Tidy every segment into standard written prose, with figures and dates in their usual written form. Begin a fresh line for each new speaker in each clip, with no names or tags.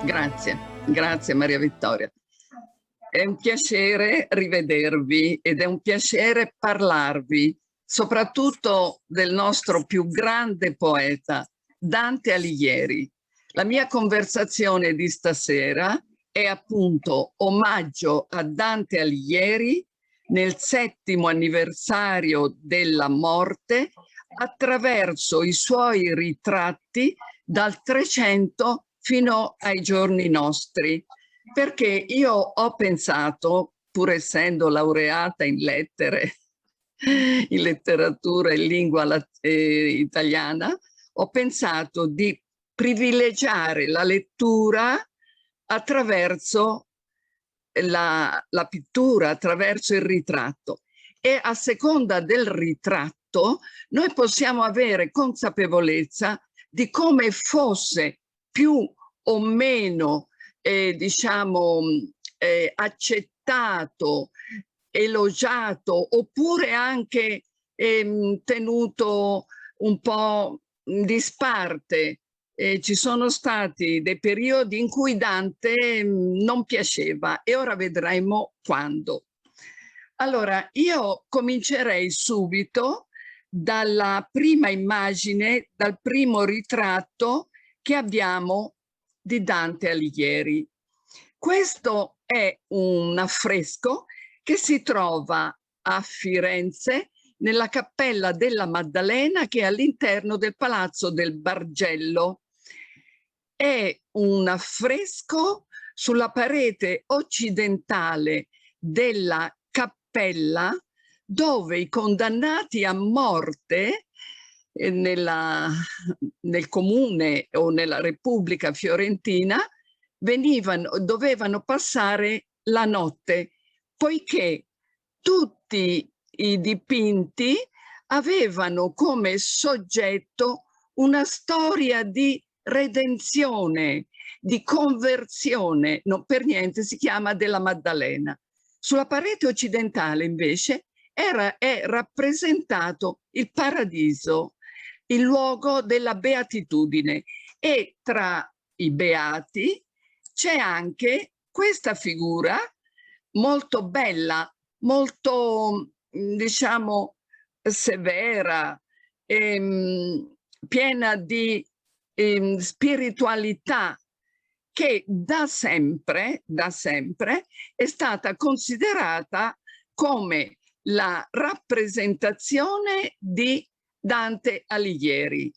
Grazie Maria Vittoria. È un piacere rivedervi ed è un piacere parlarvi, soprattutto del nostro più grande poeta, Dante Alighieri. La mia conversazione di stasera è appunto omaggio a Dante Alighieri nel 7° anniversario della morte attraverso i suoi ritratti dal 300 fino ai giorni nostri, perché io ho pensato, pur essendo laureata in lettere, in letteratura e lingua italiana, ho pensato di privilegiare la lettura attraverso la pittura, attraverso il ritratto. E a seconda del ritratto noi possiamo avere consapevolezza di come fosse più o meno diciamo accettato, elogiato, oppure anche tenuto un po' in disparte. Ci sono stati dei periodi in cui Dante non piaceva e ora vedremo quando. Allora, io comincerei subito dalla prima immagine, dal primo ritratto che abbiamo di Dante Alighieri. Questo è un affresco che si trova a Firenze nella Cappella della Maddalena, che è all'interno del Palazzo del Bargello. È un affresco sulla parete occidentale della cappella, dove i condannati a morte nel comune o nella Repubblica Fiorentina dovevano passare la notte, poiché tutti i dipinti avevano come soggetto una storia di redenzione, di conversione, non per niente si chiama della Maddalena. Sulla parete occidentale invece è rappresentato il paradiso, il luogo della beatitudine, e tra i beati c'è anche questa figura molto bella, molto diciamo severa, piena di spiritualità, che da sempre è stata considerata come la rappresentazione di Dante Alighieri.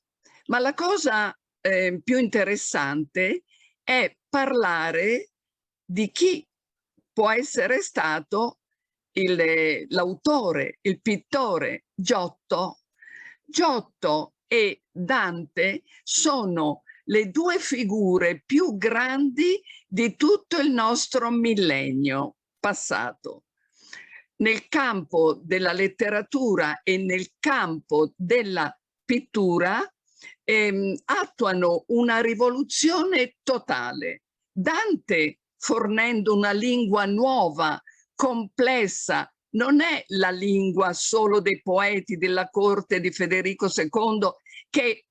Ma la cosa più interessante è parlare di chi può essere stato l'autore, il pittore Giotto. Giotto e Dante sono le due figure più grandi di tutto il nostro millennio passato. Nel campo della letteratura e nel campo della pittura attuano una rivoluzione totale. Dante, fornendo una lingua nuova, complessa, non è la lingua solo dei poeti della corte di Federico II che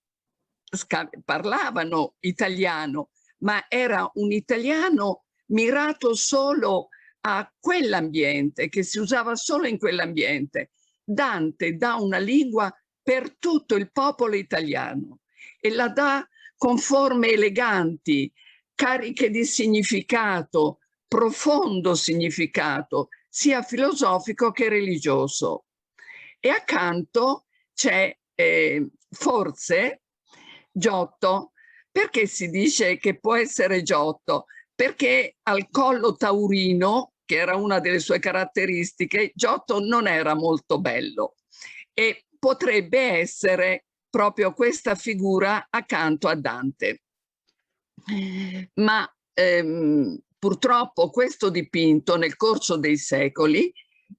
parlavano italiano, ma era un italiano mirato solo a quell'ambiente, che si usava solo in quell'ambiente. Dante dà una lingua per tutto il popolo italiano e la dà con forme eleganti, cariche di significato, profondo significato, sia filosofico che religioso. E accanto c'è forse Giotto. Perché si dice che può essere Giotto? Perché al collo taurino, che era una delle sue caratteristiche, Giotto non era molto bello e potrebbe essere proprio questa figura accanto a Dante. Ma purtroppo questo dipinto nel corso dei secoli,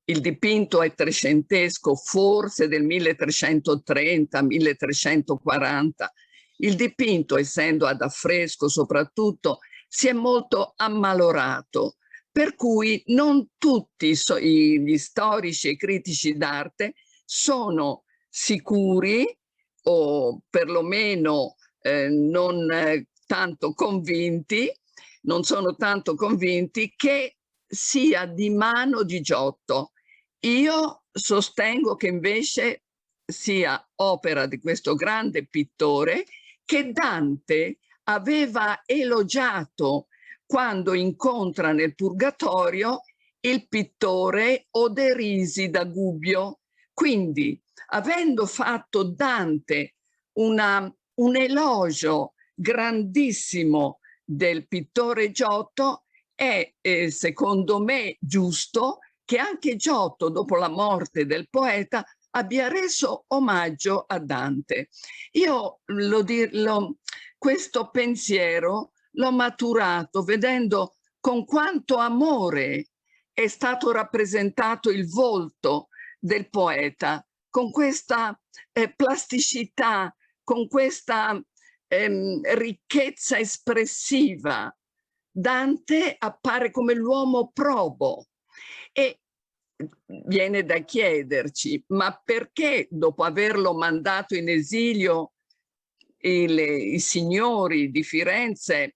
il dipinto è trecentesco, forse del 1330-1340, il dipinto, essendo ad affresco soprattutto, si è molto ammalorato, per cui non tutti gli storici e critici d'arte sono sicuri, o perlomeno non tanto convinti, non sono tanto convinti che sia di mano di Giotto. Io sostengo che invece sia opera di questo grande pittore che Dante aveva elogiato quando incontra nel Purgatorio il pittore Oderisi da Gubbio. Quindi, avendo fatto Dante un elogio grandissimo del pittore Giotto, è secondo me giusto che anche Giotto, dopo la morte del poeta, abbia reso omaggio a Dante. Io questo pensiero l'ho maturato vedendo con quanto amore è stato rappresentato il volto del poeta, con questa plasticità, con questa ricchezza espressiva. Dante appare come l'uomo probo e viene da chiederci, ma perché dopo averlo mandato in esilio i signori di Firenze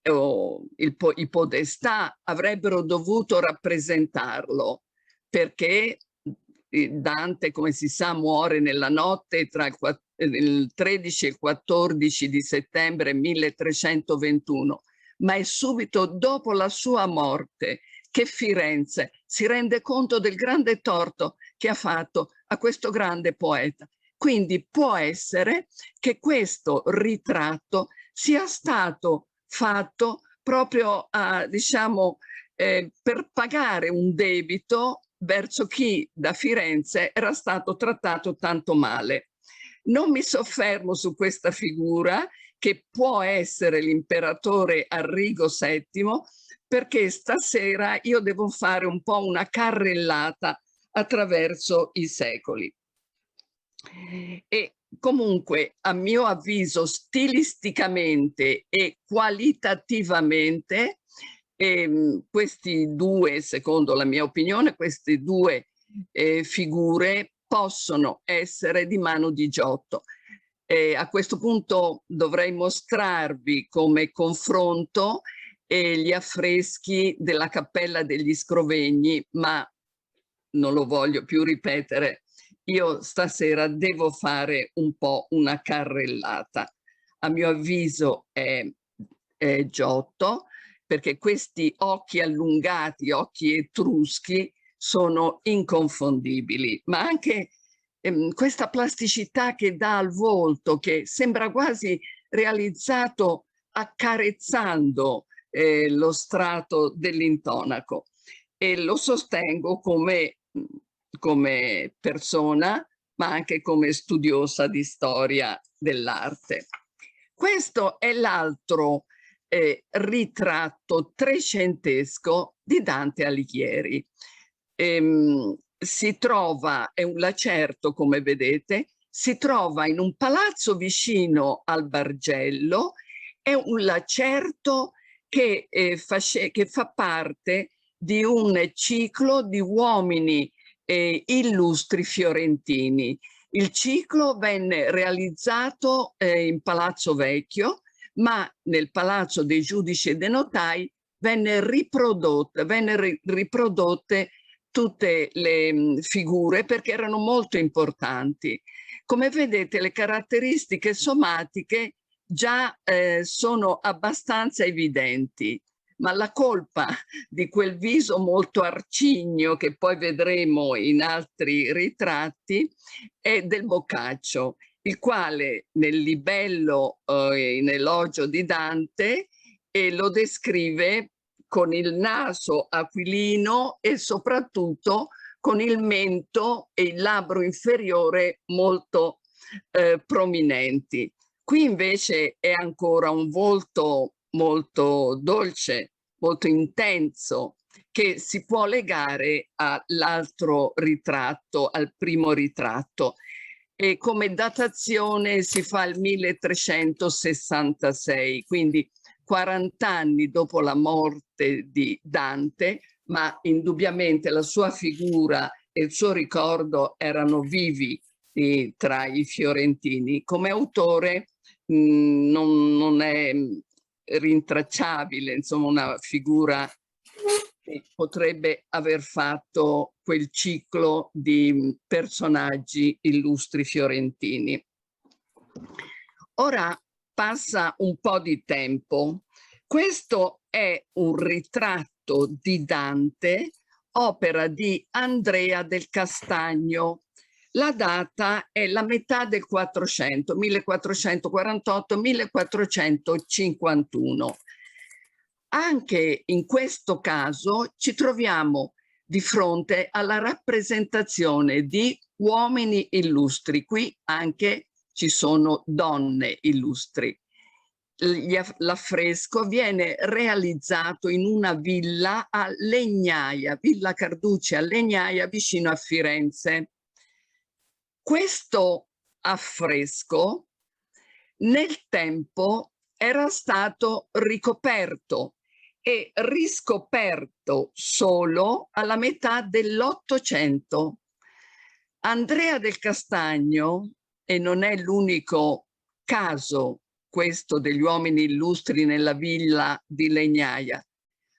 o i podestà avrebbero dovuto rappresentarlo? Perché Dante, come si sa, muore nella notte tra il 13 e il 14 di settembre 1321, ma è subito dopo la sua morte che Firenze si rende conto del grande torto che ha fatto a questo grande poeta. Quindi può essere che questo ritratto sia stato fatto proprio diciamo, per pagare un debito verso chi da Firenze era stato trattato tanto male. Non mi soffermo su questa figura, che può essere l'imperatore Arrigo VII, perché stasera io devo fare un po' una carrellata attraverso i secoli. E comunque, a mio avviso, stilisticamente e qualitativamente, questi due, secondo la mia opinione, queste due figure possono essere di mano di Giotto. A questo punto dovrei mostrarvi come confronto gli affreschi della Cappella degli Scrovegni, ma non lo voglio più ripetere. Io stasera devo fare un po' una carrellata. A mio avviso è Giotto, perché questi occhi allungati, occhi etruschi, sono inconfondibili, ma anche questa plasticità che dà al volto, che sembra quasi realizzato accarezzando lo strato dell'intonaco. E lo sostengo come persona, ma anche come studiosa di storia dell'arte. Questo è l'altro ritratto trecentesco di Dante Alighieri. Si trova, è un lacerto come vedete, si trova in un palazzo vicino al Bargello, è un lacerto che fa parte di un ciclo di uomini illustri fiorentini. Il ciclo venne realizzato in Palazzo Vecchio, ma nel Palazzo dei Giudici e dei Notai vennero riprodotte tutte le figure perché erano molto importanti. Come vedete, le caratteristiche somatiche già sono abbastanza evidenti, ma la colpa di quel viso molto arcigno che poi vedremo in altri ritratti è del Boccaccio, il quale nel libello in elogio di Dante lo descrive con il naso aquilino e soprattutto con il mento e il labbro inferiore molto prominenti. Qui invece è ancora un volto molto dolce, molto intenso, che si può legare all'altro ritratto, al primo ritratto. E come datazione si fa il 1366, quindi 40 anni dopo la morte di Dante, ma indubbiamente la sua figura e il suo ricordo erano vivi tra i fiorentini. Come autore non è rintracciabile, insomma una figura che potrebbe aver fatto quel ciclo di personaggi illustri fiorentini. Ora passa un po' di tempo. Questo è un ritratto di Dante, opera di Andrea del Castagno. La data è la metà del 400, 1448-1451. Anche in questo caso ci troviamo di fronte alla rappresentazione di uomini illustri. Qui anche ci sono donne illustri. L'affresco viene realizzato in una villa a Legnaia, Villa Carducci a Legnaia, vicino a Firenze. Questo affresco nel tempo era stato ricoperto e riscoperto solo alla metà dell'Ottocento. Andrea del Castagno, e non è l'unico caso questo degli uomini illustri nella villa di Legnaia,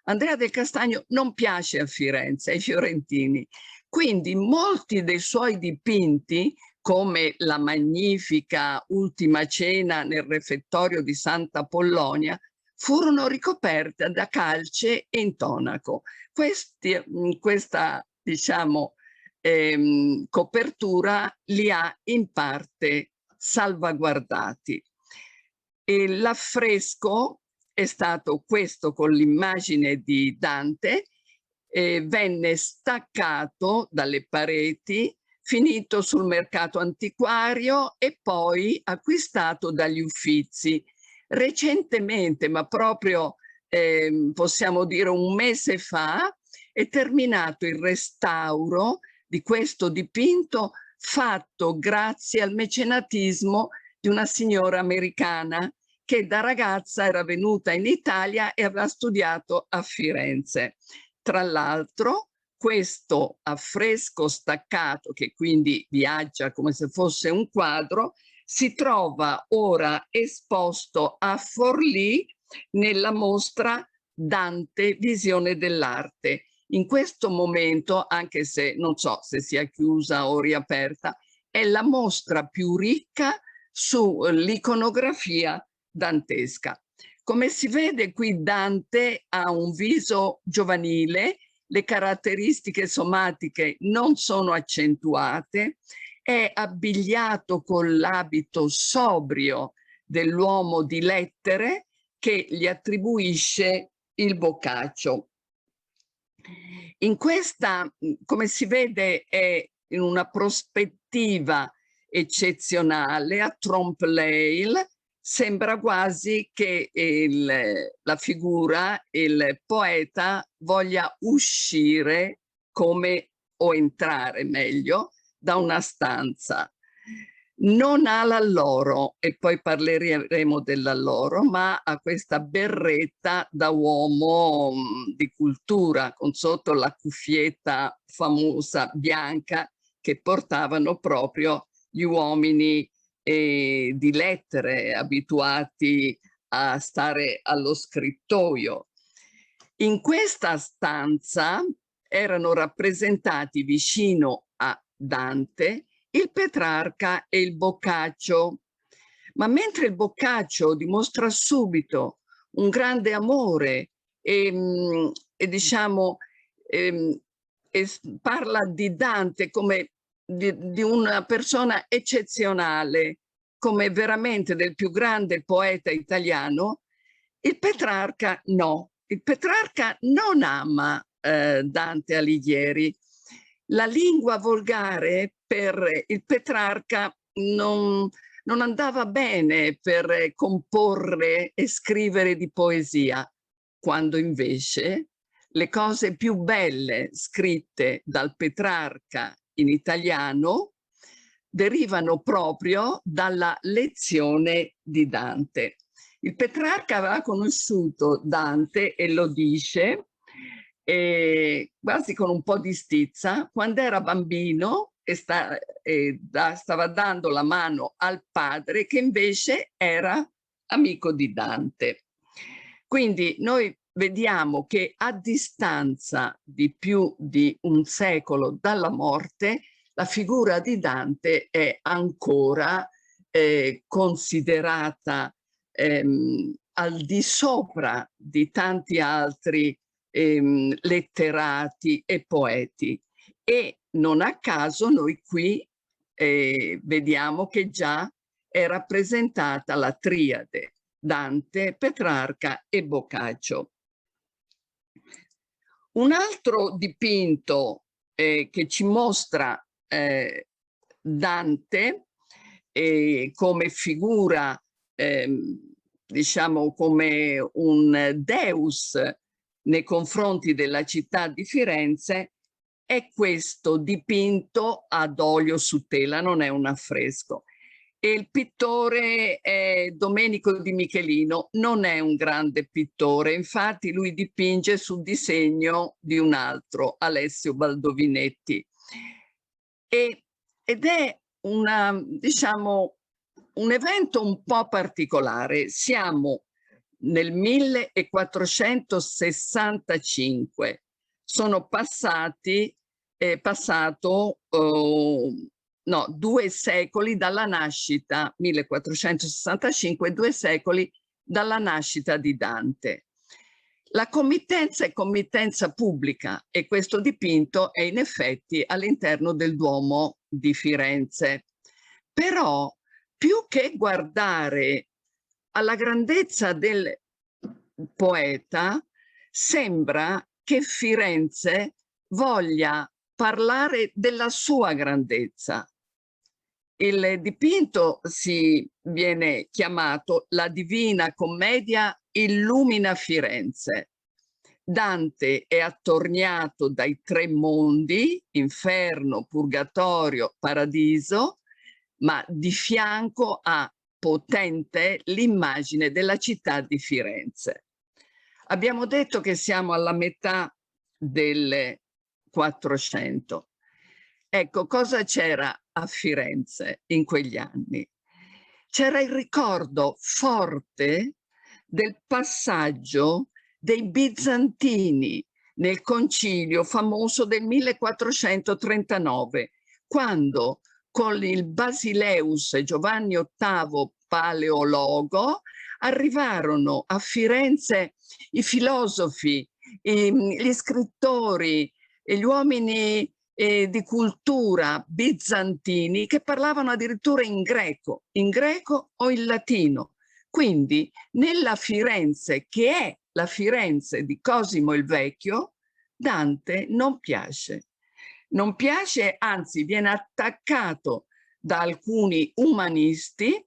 Andrea del Castagno non piace a Firenze, ai fiorentini, quindi molti dei suoi dipinti, come la magnifica Ultima Cena nel refettorio di Santa Apollonia, furono ricoperte da calce e intonaco. Questa, diciamo, copertura li ha in parte salvaguardati. L'affresco è stato questo con l'immagine di Dante, venne staccato dalle pareti, finito sul mercato antiquario e poi acquistato dagli Uffizi. Recentemente, ma proprio possiamo dire un mese fa, è terminato il restauro di questo dipinto fatto grazie al mecenatismo di una signora americana che da ragazza era venuta in Italia e aveva studiato a Firenze. Tra l'altro, questo affresco staccato, che quindi viaggia come se fosse un quadro, si trova ora esposto a Forlì nella mostra Dante, visione dell'arte. In questo momento, anche se non so se sia chiusa o riaperta, è la mostra più ricca sull'iconografia dantesca. Come si vede qui, Dante ha un viso giovanile, le caratteristiche somatiche non sono accentuate, è abbigliato con l'abito sobrio dell'uomo di lettere che gli attribuisce il Boccaccio. In questa, come si vede, è in una prospettiva eccezionale, a trompe-l'œil, sembra quasi che la figura, il poeta, voglia uscire come, o entrare meglio, da una stanza. Non ha l'alloro, e poi parleremo dell'alloro, ma ha questa berretta da uomo di cultura, con sotto la cuffietta famosa bianca che portavano proprio gli uomini di lettere abituati a stare allo scrittoio. In questa stanza erano rappresentati vicino a Dante il Petrarca e il Boccaccio, ma mentre il Boccaccio dimostra subito un grande amore e diciamo parla di Dante come di una persona eccezionale, come veramente del più grande poeta italiano, il Petrarca no. Il Petrarca non ama Dante Alighieri. La lingua volgare per il Petrarca non andava bene per comporre e scrivere di poesia, quando invece le cose più belle scritte dal Petrarca in italiano derivano proprio dalla lezione di Dante. Il Petrarca aveva conosciuto Dante, e lo dice, quasi con un po' di stizza, quando era bambino e stava dando la mano al padre, che invece era amico di Dante. Quindi noi vediamo che a distanza di più di un secolo dalla morte, la figura di Dante è ancora considerata al di sopra di tanti altri letterati e poeti. E non a caso noi qui vediamo che già è rappresentata la triade: Dante, Petrarca e Boccaccio. Un altro dipinto che ci mostra Dante come figura, diciamo come un deus nei confronti della città di Firenze, è questo dipinto ad olio su tela, non è un affresco. E il pittore è Domenico di Michelino, non è un grande pittore, infatti lui dipinge sul disegno di un altro, Alessio Baldovinetti. Ed è diciamo, un evento un po' particolare. Siamo nel 1465, sono passato 2 secoli dalla nascita, 1465, 2 secoli dalla nascita di Dante. La committenza è committenza pubblica e questo dipinto è in effetti all'interno del Duomo di Firenze. Però più che guardare alla grandezza del poeta, sembra che Firenze voglia parlare della sua grandezza. Il dipinto viene chiamato La Divina Commedia illumina Firenze. Dante è attorniato dai 3 mondi, inferno, purgatorio, paradiso, ma di fianco ha potente l'immagine della città di Firenze. Abbiamo detto che siamo alla metà del 400. Ecco, cosa c'era a Firenze in quegli anni? C'era il ricordo forte del passaggio dei bizantini nel concilio famoso del 1439, quando con il Basileus Giovanni VIII Paleologo arrivarono a Firenze i filosofi, gli scrittori, gli uomini di cultura bizantini che parlavano addirittura in greco o in latino. Quindi nella Firenze, che è la Firenze di Cosimo il Vecchio, Dante non piace. Non piace, anzi viene attaccato da alcuni umanisti,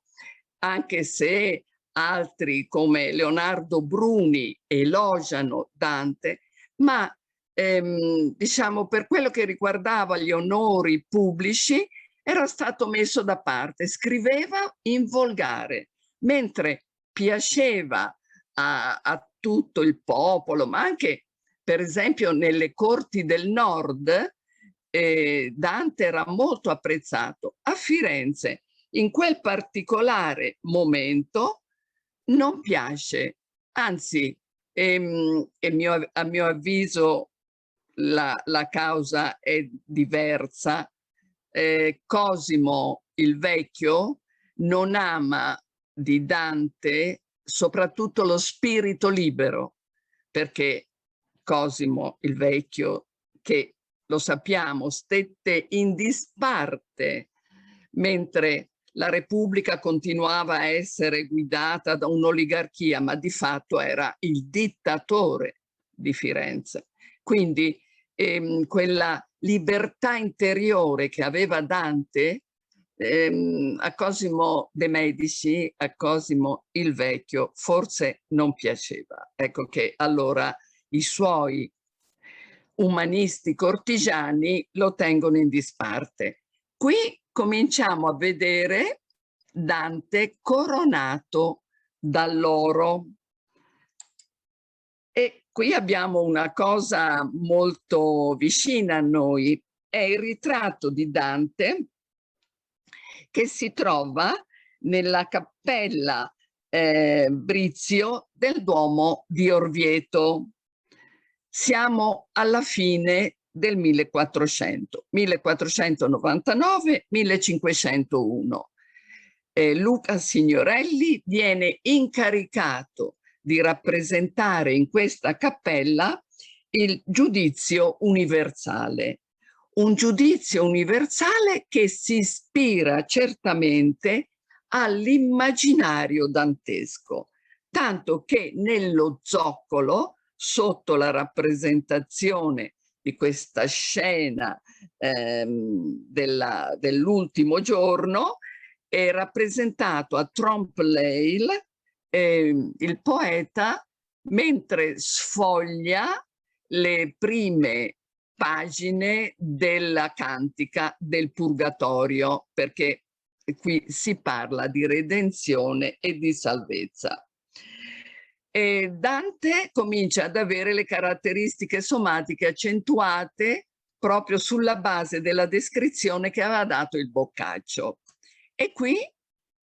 anche se altri come Leonardo Bruni elogiano Dante, ma diciamo per quello che riguardava gli onori pubblici era stato messo da parte, scriveva in volgare, mentre piaceva a tutto il popolo, ma anche per esempio nelle corti del nord Dante era molto apprezzato. A Firenze in quel particolare momento non piace, anzi a mio avviso la causa è diversa. Cosimo il Vecchio non ama di Dante soprattutto lo spirito libero, perché Cosimo il Vecchio, che lo sappiamo, stette in disparte mentre la Repubblica continuava a essere guidata da un'oligarchia, ma di fatto era il dittatore di Firenze. Quindi quella libertà interiore che aveva Dante a Cosimo de' Medici, a Cosimo il Vecchio, forse non piaceva. Ecco che allora i suoi umanisti cortigiani lo tengono in disparte. Qui cominciamo a vedere Dante coronato dall'oro. E qui abbiamo una cosa molto vicina a noi, è il ritratto di Dante che si trova nella cappella Brizio del Duomo di Orvieto. Siamo alla fine del 1400, 1499-1501. Luca Signorelli viene incaricato di rappresentare in questa cappella il giudizio universale. Un giudizio universale che si ispira certamente all'immaginario dantesco, tanto che nello zoccolo, sotto rappresentazione di questa scena dell'ultimo giorno, è rappresentato a Trompe-l'œil il poeta mentre sfoglia le prime pagine della cantica del Purgatorio, perché qui si parla di redenzione e di salvezza. E Dante comincia ad avere le caratteristiche somatiche accentuate proprio sulla base della descrizione che aveva dato il Boccaccio. E qui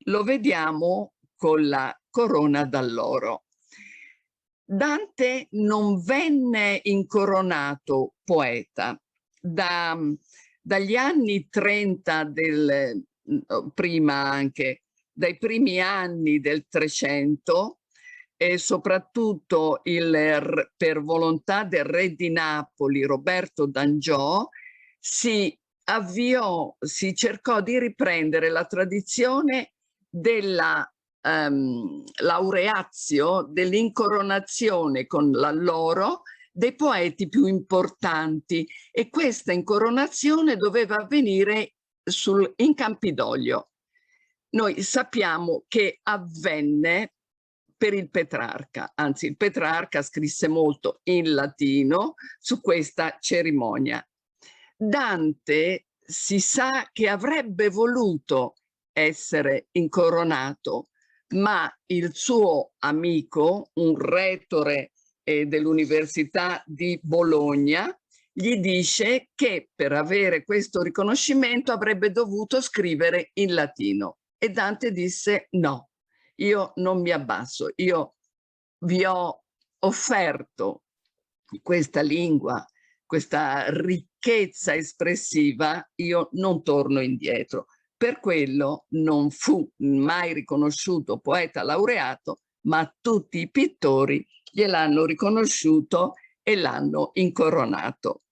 lo vediamo con la corona d'alloro. Dante non venne incoronato poeta. Dagli anni 30 prima anche, dai primi anni del 300, e soprattutto per volontà del re di Napoli, Roberto d'Angiò, si cercò di riprendere la tradizione della laureatio, dell'incoronazione con l'alloro dei poeti più importanti, e questa incoronazione doveva avvenire in Campidoglio. Noi sappiamo che avvenne per il Petrarca, anzi il Petrarca scrisse molto in latino su questa cerimonia. Dante si sa che avrebbe voluto essere incoronato, ma il suo amico, un retore dell'Università di Bologna, gli dice che per avere questo riconoscimento avrebbe dovuto scrivere in latino. E Dante disse: no, io non mi abbasso, io vi ho offerto questa lingua, questa ricchezza espressiva, io non torno indietro. Per quello non fu mai riconosciuto poeta laureato, ma tutti i pittori gliel'hanno riconosciuto e l'hanno incoronato.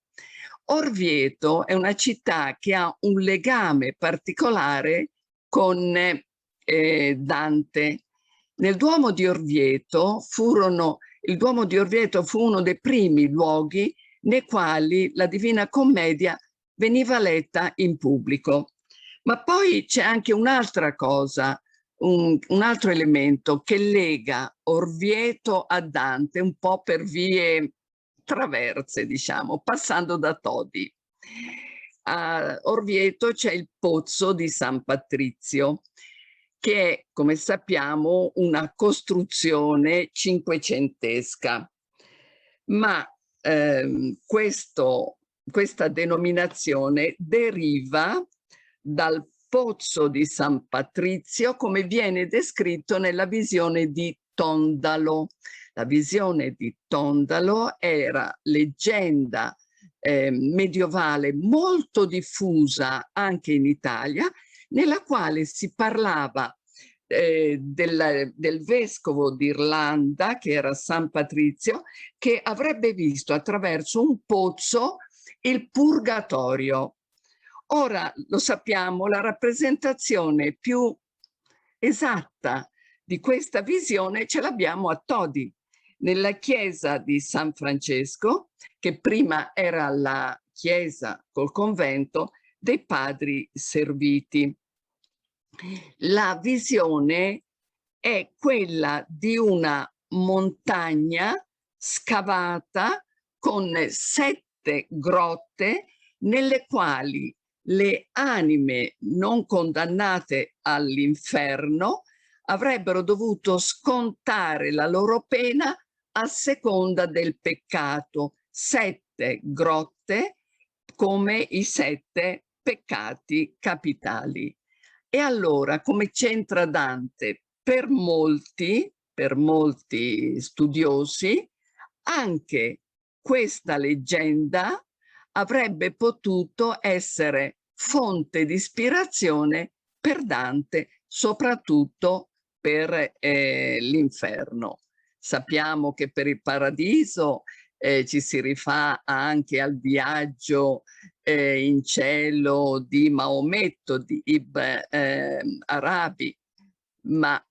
Orvieto è una città che ha un legame particolare con Dante. Nel Duomo di Orvieto il Duomo di Orvieto fu uno dei primi luoghi nei quali la Divina Commedia veniva letta in pubblico. Ma poi c'è anche un'altra cosa, un altro elemento che lega Orvieto a Dante un po' per vie traverse, diciamo, passando da Todi. A Orvieto c'è il pozzo di San Patrizio, che è, come sappiamo, una costruzione cinquecentesca. Ma questa denominazione deriva dal pozzo di San Patrizio, come viene descritto nella visione di Tondalo. La visione di Tondalo era leggenda medievale molto diffusa anche in Italia, nella quale si parlava del vescovo d'Irlanda, che era San Patrizio, che avrebbe visto attraverso un pozzo il purgatorio. Ora lo sappiamo, la rappresentazione più esatta di questa visione ce l'abbiamo a Todi, nella chiesa di San Francesco, che prima era la chiesa col convento dei Padri Serviti. La visione è quella di una montagna scavata con 7 grotte nelle quali le anime non condannate all'inferno avrebbero dovuto scontare la loro pena a seconda del peccato. 7 grotte come i 7 peccati capitali. E allora, come c'entra Dante per molti studiosi, anche questa leggenda avrebbe potuto essere fonte di ispirazione per Dante, soprattutto per l'inferno. Sappiamo che per il paradiso ci si rifà anche al viaggio in cielo di Maometto, di Ibn Arabi, ma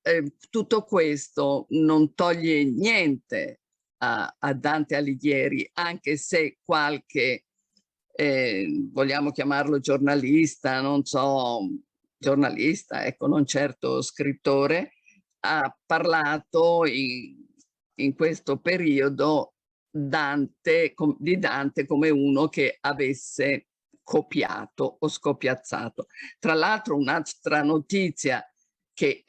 tutto questo non toglie niente a Dante Alighieri, anche se qualche, vogliamo chiamarlo giornalista, non so, giornalista, ecco, non certo scrittore, ha parlato in questo periodo di Dante come uno che avesse copiato o scopiazzato. Tra l'altro un'altra notizia che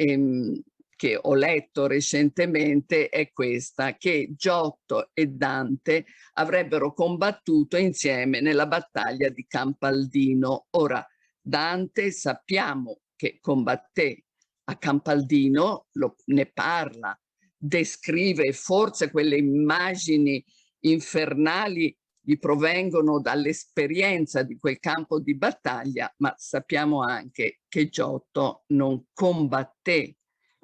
ho letto recentemente è questa, che Giotto e Dante avrebbero combattuto insieme nella battaglia di Campaldino. Ora, Dante sappiamo che combatté a Campaldino, ne parla, descrive forse quelle immagini infernali gli provengono dall'esperienza di quel campo di battaglia, ma sappiamo anche che Giotto non combatté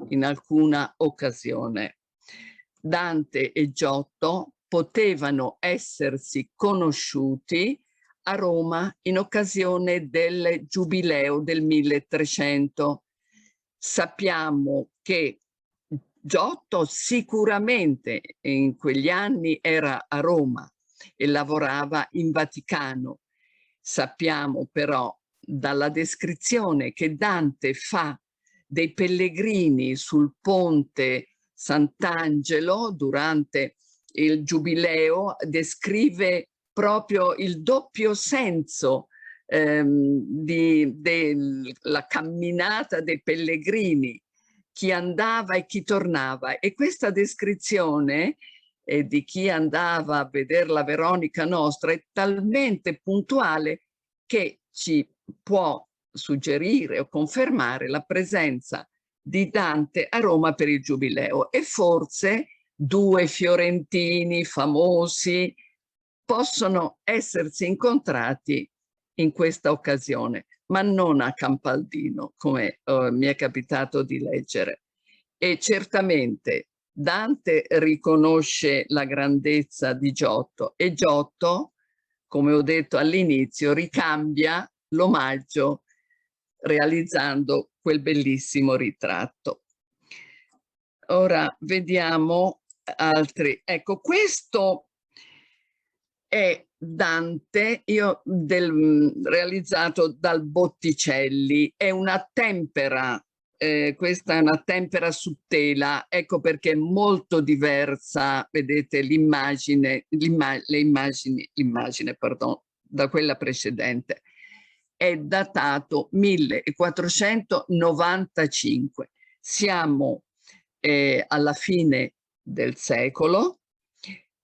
in alcuna occasione. Dante e Giotto potevano essersi conosciuti a Roma in occasione del Giubileo del 1300. Sappiamo che Giotto sicuramente in quegli anni era a Roma e lavorava in Vaticano. Sappiamo però dalla descrizione che Dante fa dei pellegrini sul ponte Sant'Angelo durante il Giubileo, descrive proprio il doppio senso della camminata dei pellegrini, chi andava e chi tornava. E questa descrizione di chi andava a vedere la Veronica Nostra è talmente puntuale che ci può suggerire o confermare la presenza di Dante a Roma per il Giubileo. E forse due fiorentini famosi possono essersi incontrati in questa occasione, ma non a Campaldino, come mi è capitato di leggere. E certamente Dante riconosce la grandezza di Giotto e Giotto, come ho detto all'inizio, ricambia l'omaggio realizzando quel bellissimo ritratto. Ora vediamo altri. Ecco, questo è Dante, realizzato dal Botticelli. È una tempera, questa è una tempera su tela, ecco perché è molto diversa, vedete, l'immagine, pardon, da quella precedente. È datato 1495. Siamo alla fine del secolo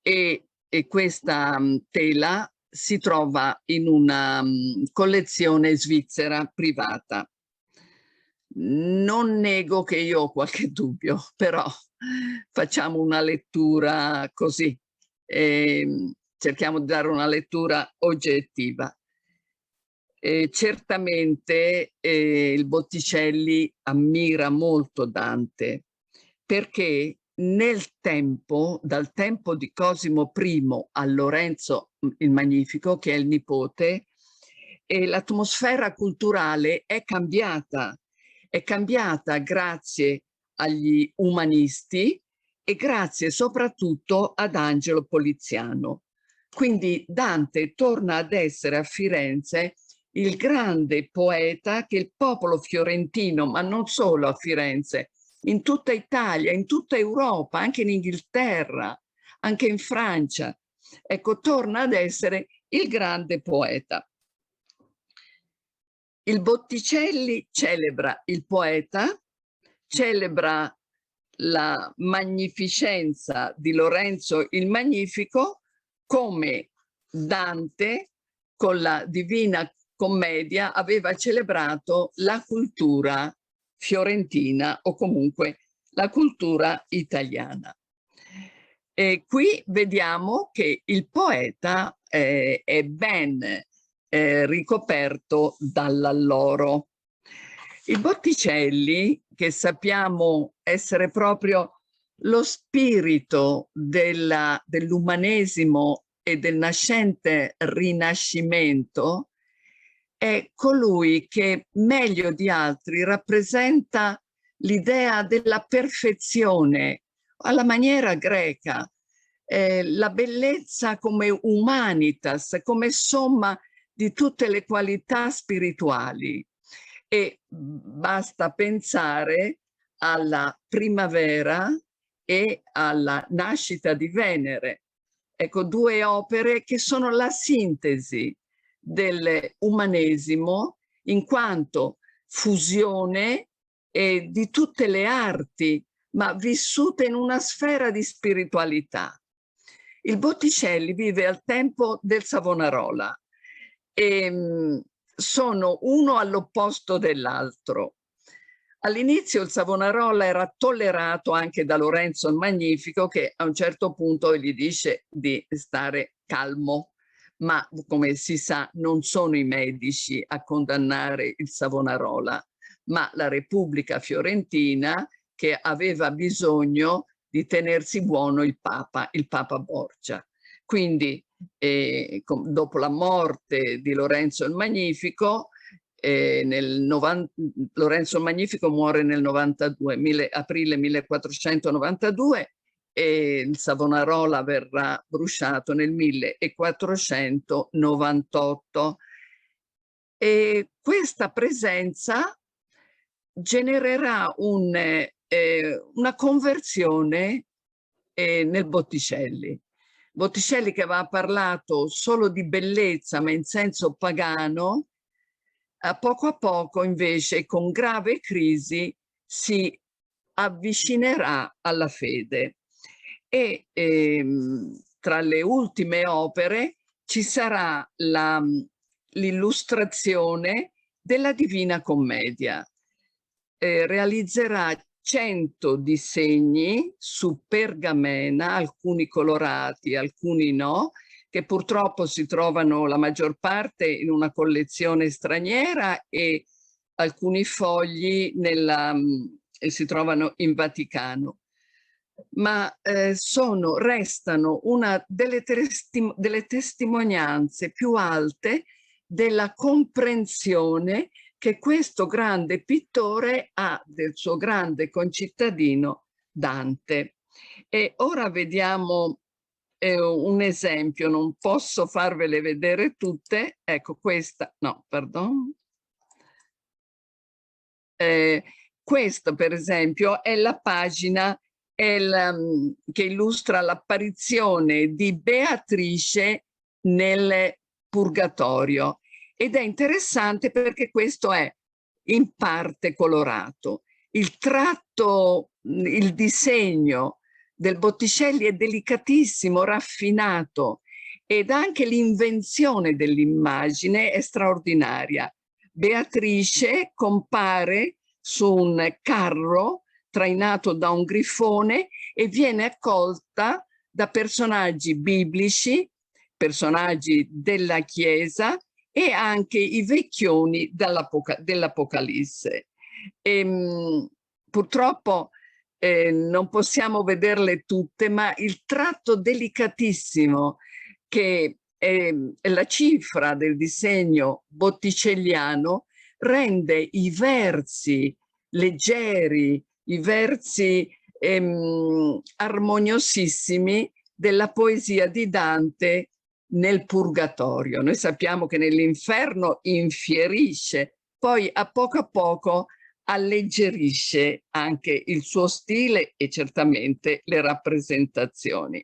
e questa tela si trova in una collezione svizzera privata. Non nego che io ho qualche dubbio, però facciamo una lettura così, cerchiamo di dare una lettura oggettiva. Certamente il Botticelli ammira molto Dante, perché nel tempo, dal tempo di Cosimo I a Lorenzo il Magnifico, che è il nipote, l'atmosfera culturale è cambiata grazie agli umanisti e grazie soprattutto ad Angelo Poliziano. Quindi Dante torna ad essere a Firenze il grande poeta che il popolo fiorentino, ma non solo a Firenze, in tutta Italia, in tutta Europa, anche in Inghilterra, anche in Francia, ecco, torna ad essere il grande poeta. Il Botticelli celebra il poeta, celebra la magnificenza di Lorenzo il Magnifico, come Dante con la Divina Commedia aveva celebrato la cultura fiorentina o comunque la cultura italiana. E qui vediamo che il poeta è ben ricoperto dall'alloro. Il Botticelli, che sappiamo essere proprio lo spirito dell'umanesimo e del nascente Rinascimento, è colui che meglio di altri rappresenta l'idea della perfezione alla maniera greca, la bellezza come humanitas, come somma di tutte le qualità spirituali. E basta pensare alla primavera e alla nascita di Venere. Ecco, due opere che sono la sintesi dell'umanesimo in quanto fusione di tutte le arti, ma vissute in una sfera di spiritualità. Il Botticelli vive al tempo del Savonarola e sono uno all'opposto dell'altro. All'inizio il Savonarola era tollerato anche da Lorenzo il Magnifico, che a un certo punto gli dice di stare calmo, ma come si sa non sono i medici a condannare il Savonarola, ma la Repubblica Fiorentina, che aveva bisogno di tenersi buono il Papa Borgia. Quindi dopo la morte di Lorenzo il Magnifico, Lorenzo il Magnifico muore nel 92, aprile 1492, e il Savonarola verrà bruciato nel 1498. E questa presenza genererà una conversione nel Botticelli. Botticelli, che aveva parlato solo di bellezza ma in senso pagano, a poco invece con grave crisi si avvicinerà alla fede. E tra le ultime opere ci sarà l'illustrazione della Divina Commedia. Realizzerà 100 disegni su pergamena, alcuni colorati, alcuni no, che purtroppo si trovano la maggior parte in una collezione straniera e alcuni fogli si trovano in Vaticano. Ma restano una delle testimonianze più alte della comprensione che questo grande pittore ha del suo grande concittadino Dante. E ora vediamo un esempio, non posso farvele vedere tutte, ecco questa, no, pardon. Questo per esempio è la pagina che illustra l'apparizione di Beatrice nel Purgatorio, ed è interessante perché questo è in parte colorato. Il tratto, il disegno del Botticelli è delicatissimo, raffinato, ed anche l'invenzione dell'immagine è straordinaria. Beatrice compare su un carro trainato da un grifone e viene accolta da personaggi biblici, personaggi della Chiesa e anche i vecchioni dell'Apocalisse. Purtroppo non possiamo vederle tutte, ma il tratto delicatissimo che è la cifra del disegno botticelliano rende i versi leggeri, i versi armoniosissimi della poesia di Dante nel Purgatorio. Noi sappiamo che nell'inferno infierisce, poi a poco alleggerisce anche il suo stile e certamente le rappresentazioni.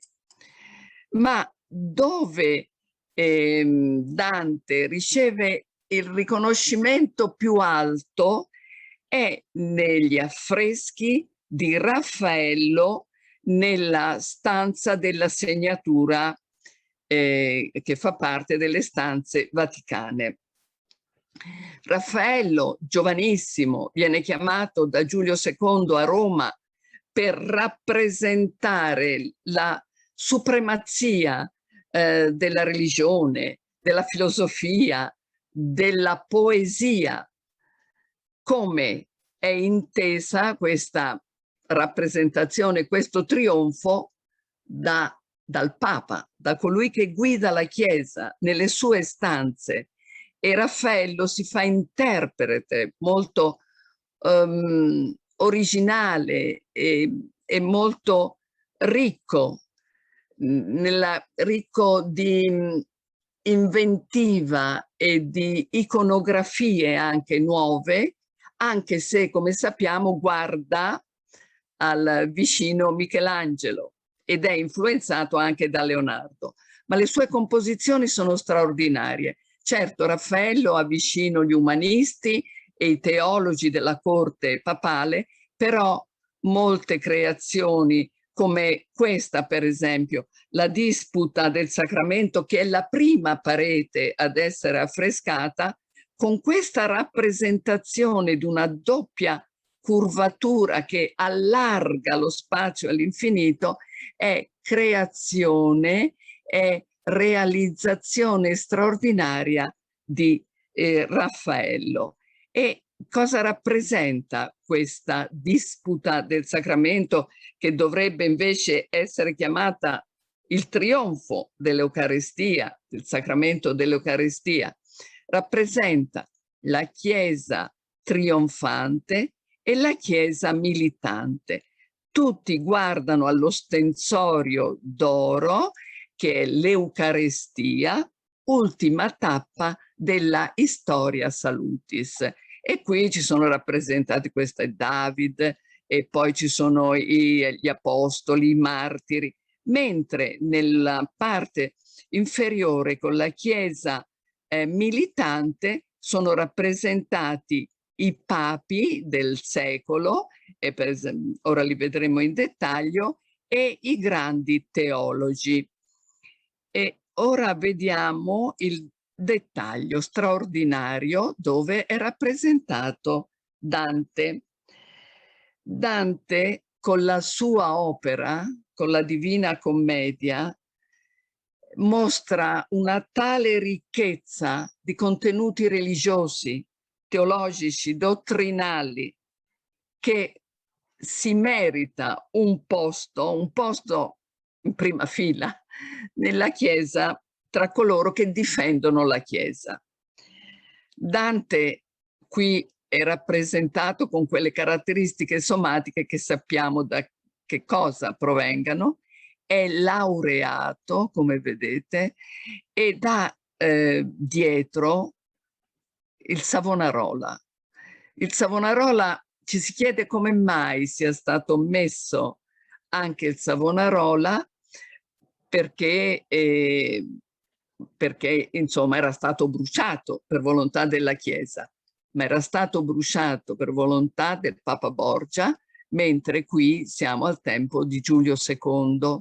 Ma dove Dante riceve il riconoscimento più alto è negli affreschi di Raffaello nella stanza della segnatura che fa parte delle stanze vaticane. Raffaello, giovanissimo, viene chiamato da Giulio II a Roma per rappresentare la supremazia della religione, della filosofia, della poesia. Come è intesa questa rappresentazione, questo trionfo dal Papa, da colui che guida la Chiesa nelle sue stanze. E Raffaello si fa interprete molto originale e molto ricco, ricco di inventiva e di iconografie anche nuove, anche se, come sappiamo, guarda al vicino Michelangelo ed è influenzato anche da Leonardo. Ma le sue composizioni sono straordinarie. Certo, Raffaello ha vicino gli umanisti e i teologi della corte papale, però molte creazioni come questa, per esempio, la disputa del sacramento, che è la prima parete ad essere affrescata, con questa rappresentazione di una doppia curvatura che allarga lo spazio all'infinito, è creazione, è realizzazione straordinaria di Raffaello. E cosa rappresenta questa disputa del sacramento, che dovrebbe invece essere chiamata il trionfo dell'Eucaristia, del sacramento dell'Eucaristia? Rappresenta la Chiesa trionfante e la Chiesa militante. Tutti guardano all'ostensorio d'oro, che è l'Eucaristia, ultima tappa della Historia Salutis. E qui ci sono rappresentati, questo è David, e poi ci sono gli apostoli, i martiri, mentre nella parte inferiore con la Chiesa militante sono rappresentati i papi del secolo, e per esempio, ora li vedremo in dettaglio, e i grandi teologi. E ora vediamo il dettaglio straordinario dove è rappresentato Dante. Dante, con la sua opera, con la Divina Commedia, mostra una tale ricchezza di contenuti religiosi, teologici, dottrinali, che si merita un posto in prima fila nella Chiesa, tra coloro che difendono la Chiesa. Dante qui è rappresentato con quelle caratteristiche somatiche che sappiamo da che cosa provengano, è laureato, come vedete, ed ha dietro il Savonarola. Il Savonarola, ci si chiede come mai sia stato messo anche il Savonarola, perché insomma era stato bruciato per volontà della Chiesa, ma era stato bruciato per volontà del Papa Borgia, mentre qui siamo al tempo di Giulio II.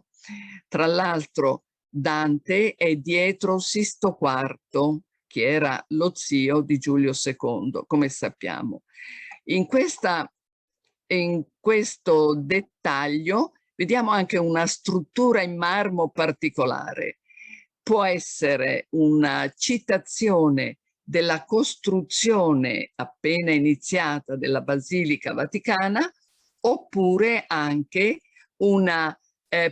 Tra l'altro Dante è dietro Sisto IV, che era lo zio di Giulio II, come sappiamo. In questo dettaglio vediamo anche una struttura in marmo particolare. Può essere una citazione della costruzione appena iniziata della Basilica Vaticana, oppure anche una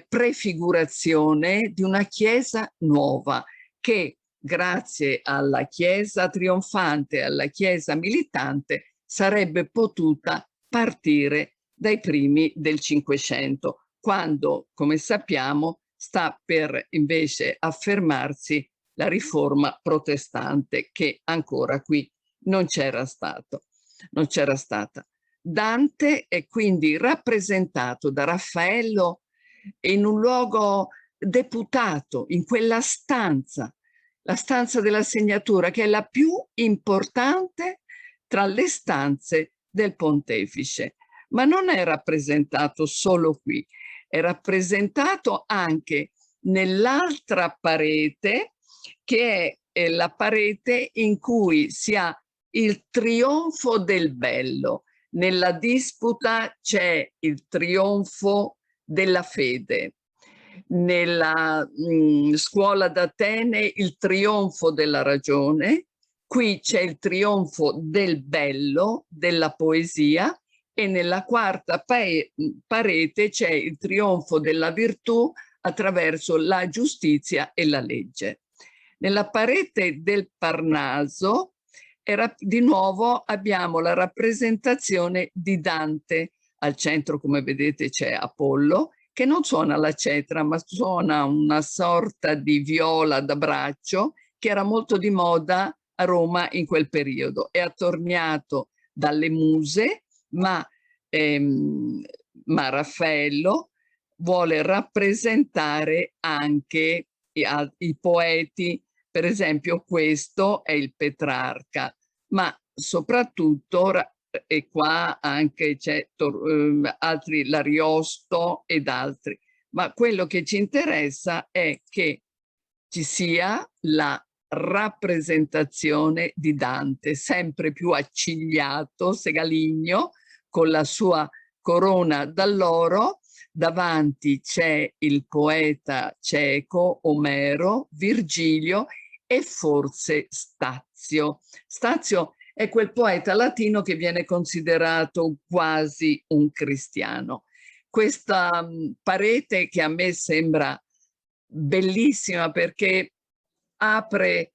prefigurazione di una Chiesa nuova che, grazie alla Chiesa trionfante e alla Chiesa militante, sarebbe potuta partire dai primi del Cinquecento, quando, come sappiamo, sta per invece affermarsi la riforma protestante, che ancora qui non c'era stata. Dante è quindi rappresentato da Raffaello in un luogo deputato, in quella stanza, la stanza della segnatura, che è la più importante tra le stanze del pontefice. Ma non è rappresentato solo qui, è rappresentato anche nell'altra parete, che è la parete in cui si ha il trionfo del bello. Nella disputa c'è il trionfo della fede. Nella scuola d'Atene il trionfo della ragione. Qui c'è il trionfo del bello, della poesia, e nella quarta parete c'è il trionfo della virtù attraverso la giustizia e la legge. Nella parete del Parnaso di nuovo abbiamo la rappresentazione di Dante. Al centro, come vedete, c'è Apollo, che non suona la cetra, ma suona una sorta di viola da braccio, che era molto di moda a Roma in quel periodo. È attorniato dalle muse, ma Raffaello vuole rappresentare anche i poeti. Per esempio, questo è il Petrarca, ma soprattutto, e qua anche c'è altri, l'Ariosto ed altri, ma quello che ci interessa è che ci sia la rappresentazione di Dante, sempre più accigliato, segaligno, con la sua corona d'alloro. Davanti c'è il poeta cieco, Omero, Virgilio e forse Stazio. Stazio è quel poeta latino che viene considerato quasi un cristiano. Questa parete, che a me sembra bellissima perché apre,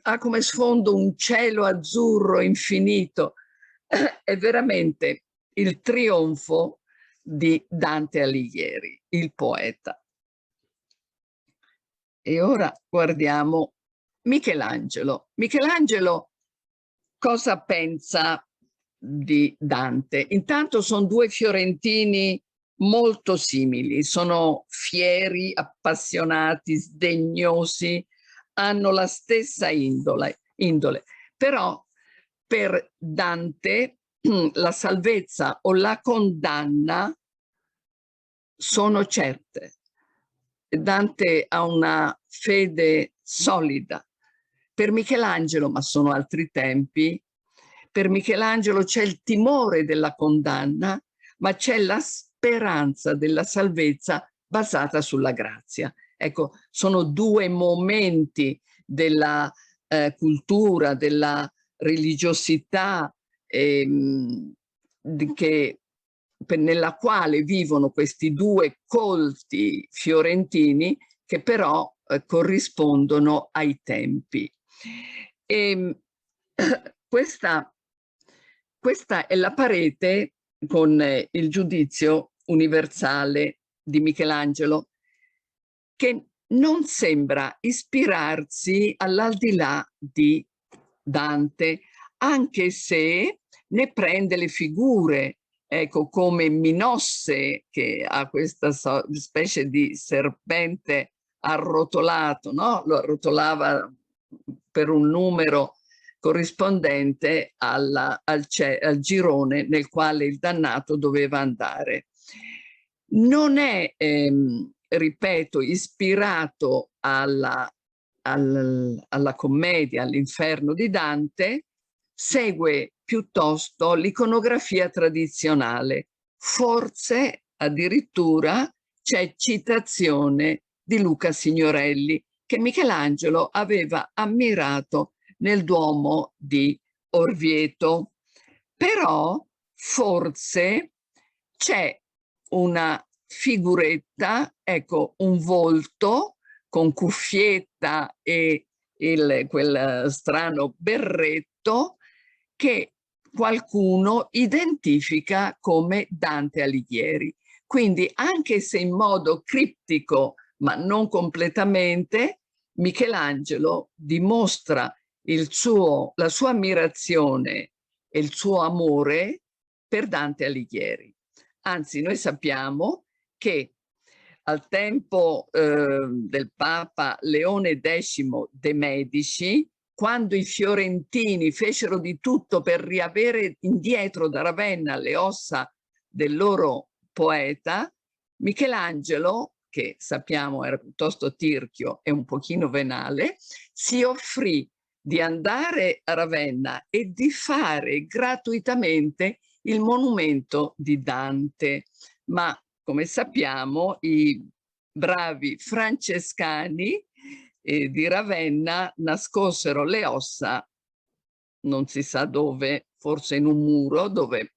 ha come sfondo un cielo azzurro infinito, è veramente il trionfo di Dante Alighieri, il poeta. E ora guardiamo Michelangelo. Michelangelo cosa pensa di Dante? Intanto sono due fiorentini molto simili, sono fieri, appassionati, sdegnosi, hanno la stessa indole. Però per Dante la salvezza o la condanna sono certe. Dante ha una fede solida. Per Michelangelo, ma sono altri tempi, per Michelangelo c'è il timore della condanna, ma c'è la speranza della salvezza basata sulla grazia. Ecco, sono due momenti della cultura, della religiosità nella quale vivono questi due colti fiorentini che però corrispondono ai tempi. Questa è la parete con il giudizio universale di Michelangelo, che non sembra ispirarsi all'aldilà di Dante, anche se ne prende le figure, ecco, come Minosse, che ha questa specie di serpente arrotolato, no? Lo arrotolava per un numero corrispondente al girone nel quale il dannato doveva andare. Non è, ripeto, ispirato alla commedia, all'Inferno di Dante, segue piuttosto l'iconografia tradizionale. Forse addirittura c'è citazione di Luca Signorelli, che Michelangelo aveva ammirato nel Duomo di Orvieto. Però forse c'è una figuretta, ecco, un volto con cuffietta e quel strano berretto che qualcuno identifica come Dante Alighieri. Quindi, anche se in modo criptico, ma non completamente, Michelangelo dimostra la sua ammirazione e il suo amore per Dante Alighieri. Anzi, noi sappiamo che al tempo del Papa Leone X de' Medici, quando i fiorentini fecero di tutto per riavere indietro da Ravenna le ossa del loro poeta, Michelangelo, che sappiamo era piuttosto tirchio e un pochino venale, si offrì di andare a Ravenna e di fare gratuitamente il monumento di Dante. Ma come sappiamo, i bravi francescani di Ravenna nascosero le ossa, non si sa dove, forse in un muro, dove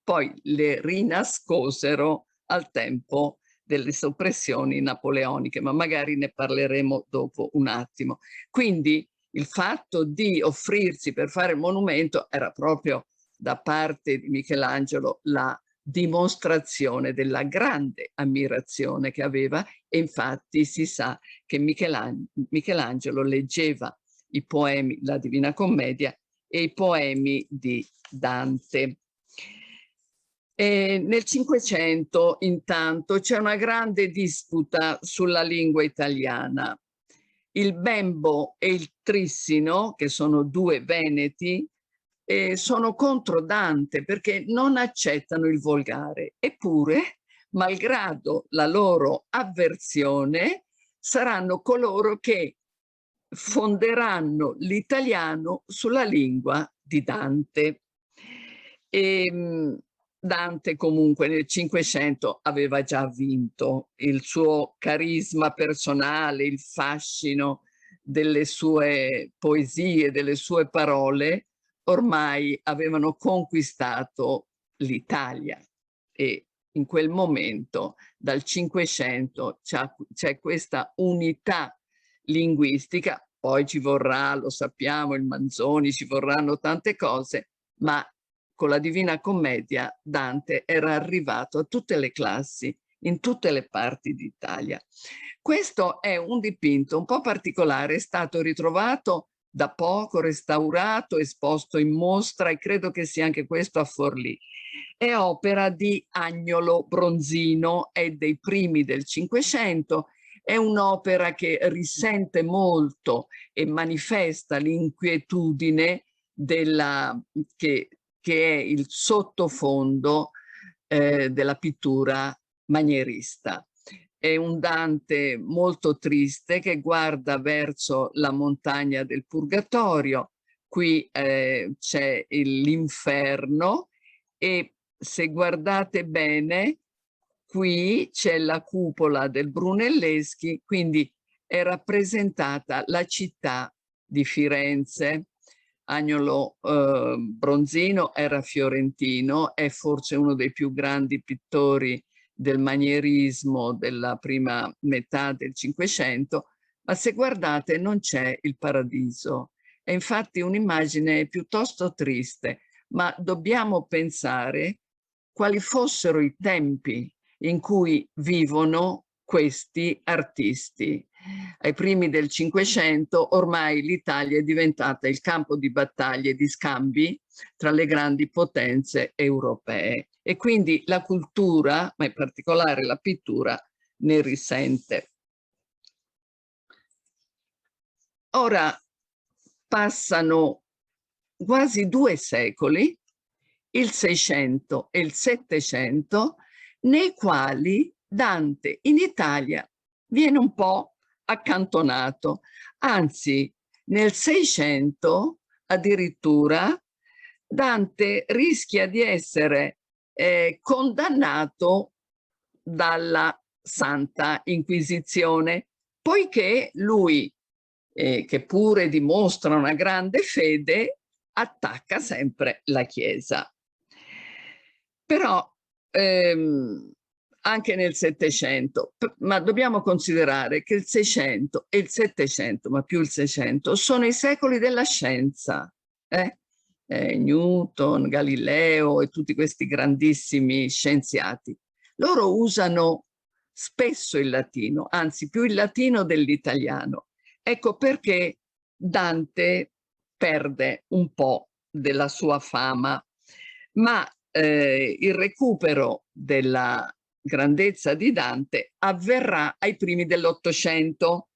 poi le rinascosero al tempo delle soppressioni napoleoniche, ma magari ne parleremo dopo un attimo. Quindi il fatto di offrirsi per fare il monumento era proprio da parte di Michelangelo la dimostrazione della grande ammirazione che aveva, e infatti si sa che Michelangelo leggeva i poemi, la Divina Commedia e i poemi di Dante. E nel Cinquecento, intanto, c'è una grande disputa sulla lingua italiana. Il Bembo e il Trissino, che sono due veneti, sono contro Dante perché non accettano il volgare. Eppure, malgrado la loro avversione, saranno coloro che fonderanno l'italiano sulla lingua di Dante. Dante comunque nel Cinquecento aveva già vinto. Il suo carisma personale, il fascino delle sue poesie, delle sue parole, ormai avevano conquistato l'Italia, e in quel momento, dal Cinquecento, c'è questa unità linguistica. Poi ci vorrà, lo sappiamo, il Manzoni, ci vorranno tante cose, ma con la Divina Commedia Dante era arrivato a tutte le classi, in tutte le parti d'Italia. Questo è un dipinto un po' particolare, è stato ritrovato da poco, restaurato, esposto in mostra, e credo che sia anche questo a Forlì. È opera di Agnolo Bronzino, è dei primi del Cinquecento, è un'opera che risente molto e manifesta l'inquietudine che è il sottofondo della pittura manierista. È un Dante molto triste che guarda verso la montagna del Purgatorio. Qui c'è l'inferno, e se guardate bene, qui c'è la cupola del Brunelleschi, quindi è rappresentata la città di Firenze. Agnolo Bronzino era fiorentino, è forse uno dei più grandi pittori del manierismo della prima metà del Cinquecento, ma se guardate non c'è il paradiso. È infatti un'immagine piuttosto triste, ma dobbiamo pensare quali fossero i tempi in cui vivono questi artisti. Ai primi del Cinquecento ormai l'Italia è diventata il campo di battaglie e di scambi tra le grandi potenze europee, e quindi la cultura, ma in particolare la pittura, ne risente. Ora passano quasi 2 secoli, il Seicento e il Settecento, nei quali Dante in Italia viene un po' accantonato. Anzi, nel Seicento addirittura Dante rischia di essere condannato dalla Santa Inquisizione, poiché lui, che pure dimostra una grande fede, attacca sempre la Chiesa. Però anche nel Settecento, ma dobbiamo considerare che il Seicento e il Settecento, ma più il Seicento, sono i secoli della scienza. Newton, Galileo e tutti questi grandissimi scienziati. Loro usano spesso il latino, anzi più il latino dell'italiano. Ecco perché Dante perde un po' della sua fama, ma il recupero della grandezza di Dante avverrà ai primi dell'Ottocento,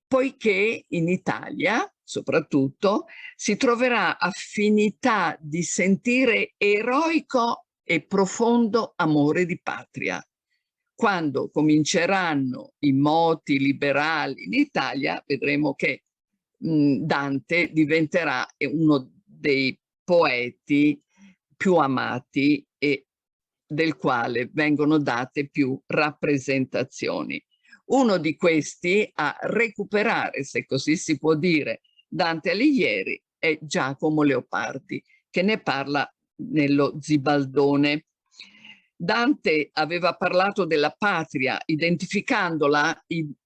poiché in Italia, soprattutto, si troverà affinità di sentire eroico e profondo amore di patria. Quando cominceranno i moti liberali in Italia, vedremo che Dante diventerà uno dei poeti più amati e del quale vengono date più rappresentazioni. Uno di questi a recuperare, se così si può dire, Dante Alighieri è Giacomo Leopardi, che ne parla nello Zibaldone. Dante aveva parlato della patria, identificandola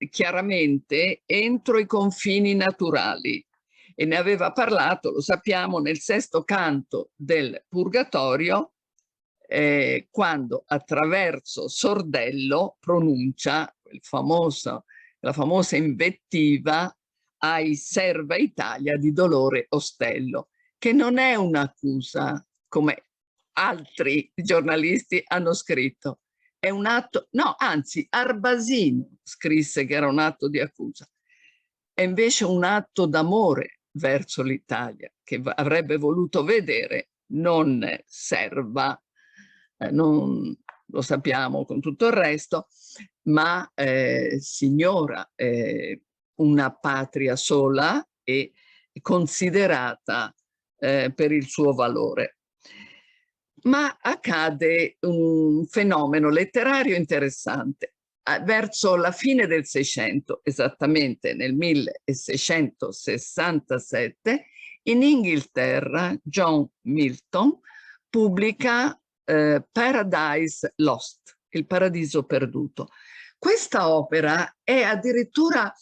chiaramente entro i confini naturali, e ne aveva parlato, lo sappiamo, nel sesto canto del Purgatorio, quando attraverso Sordello pronuncia la famosa invettiva ai serva Italia di Dolore Ostello, che non è un'accusa come altri giornalisti hanno scritto, è un atto, no, anzi Arbasino scrisse che era un atto di accusa, è invece un atto d'amore verso l'Italia, che avrebbe voluto vedere non serva, non lo sappiamo con tutto il resto, ma signora, una patria sola e considerata per il suo valore. Ma accade un fenomeno letterario interessante. Verso la fine del Seicento, esattamente nel 1667, in Inghilterra John Milton pubblica Paradise Lost, il paradiso perduto. Questa opera è addirittura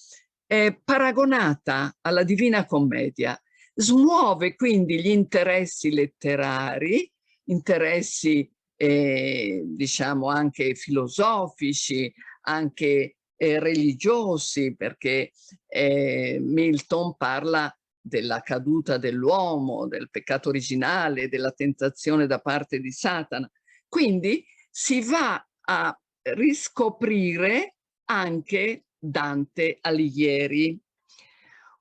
paragonata alla Divina Commedia, smuove quindi gli interessi letterari, interessi diciamo anche filosofici, anche religiosi, perché Milton parla della caduta dell'uomo, del peccato originale, della tentazione da parte di Satana. Quindi si va a riscoprire anche Dante Alighieri.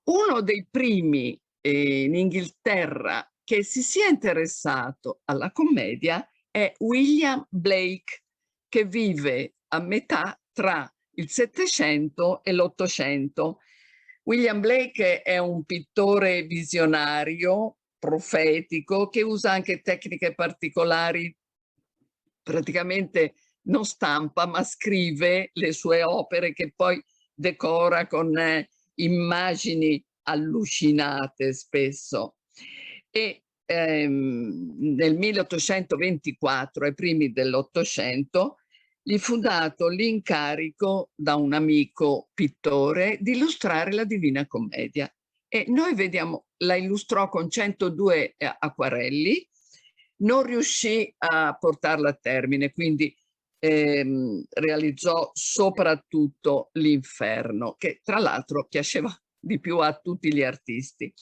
Uno dei primi in Inghilterra che si sia interessato alla commedia è William Blake, che vive a metà tra il Settecento e l'Ottocento. William Blake è un pittore visionario, profetico, che usa anche tecniche particolari, praticamente non stampa, ma scrive le sue opere che poi decora con immagini allucinate spesso. E nel 1824, ai primi dell'Ottocento, gli fu dato l'incarico da un amico pittore di illustrare la Divina Commedia. E noi vediamo, la illustrò con 102 acquarelli, non riuscì a portarla a termine, quindi realizzò soprattutto l'Inferno, che tra l'altro piaceva di più a tutti gli artisti.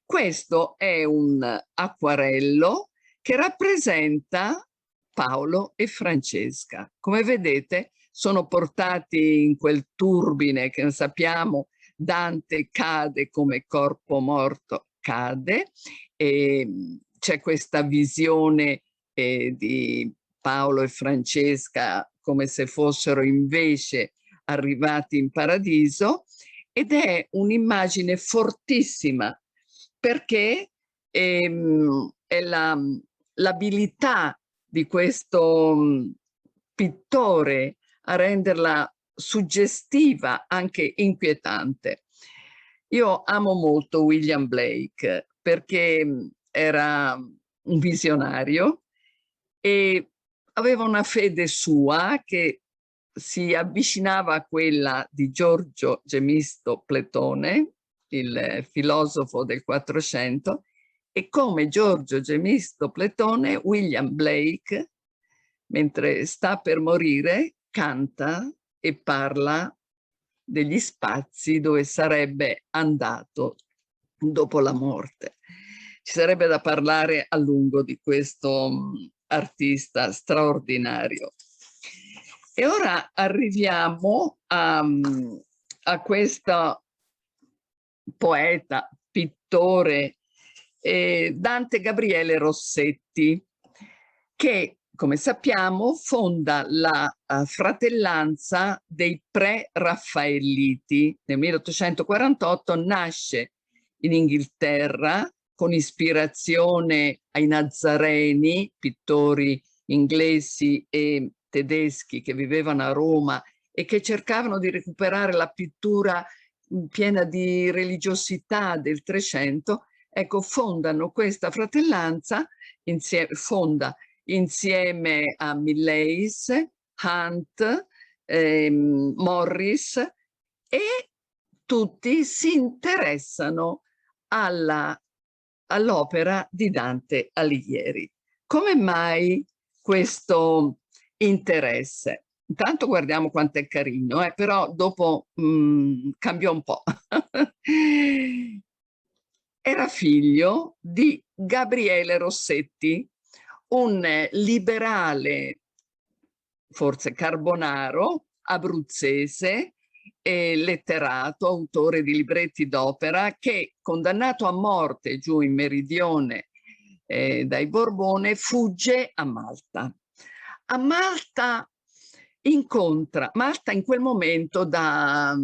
Questo è un acquarello che rappresenta Paolo e Francesca. Come vedete, sono portati in quel turbine che sappiamo, Dante cade come corpo morto cade, e c'è questa visione di Paolo e Francesca come se fossero invece arrivati in paradiso, ed è un'immagine fortissima perché è l'abilità di questo pittore a renderla suggestiva, anche inquietante. Io amo molto William Blake perché era un visionario e aveva una fede sua che si avvicinava a quella di Giorgio Gemisto Platone, il filosofo del 400, e come Giorgio Gemisto Platone, William Blake, mentre sta per morire, canta e parla degli spazi dove sarebbe andato dopo la morte. Ci sarebbe da parlare a lungo di questo artista straordinario. E ora arriviamo a questo poeta, pittore, Dante Gabriele Rossetti, che, come sappiamo, fonda la fratellanza dei pre-raffaelliti. Nel 1848 nasce in Inghilterra, con ispirazione ai Nazareni, pittori inglesi e tedeschi che vivevano a Roma e che cercavano di recuperare la pittura piena di religiosità del Trecento. Ecco, fondano questa fratellanza, fonda insieme a Millais, Hunt, Morris, e tutti si interessano all'opera di Dante Alighieri. Come mai questo interesse? Intanto guardiamo quanto è carino, però dopo cambiò un po'. Era figlio di Gabriele Rossetti, un liberale, forse carbonaro, abruzzese, letterato, autore di libretti d'opera, che, condannato a morte giù in meridione dai Borbone, fugge a Malta. A Malta incontra, Malta in quel momento dal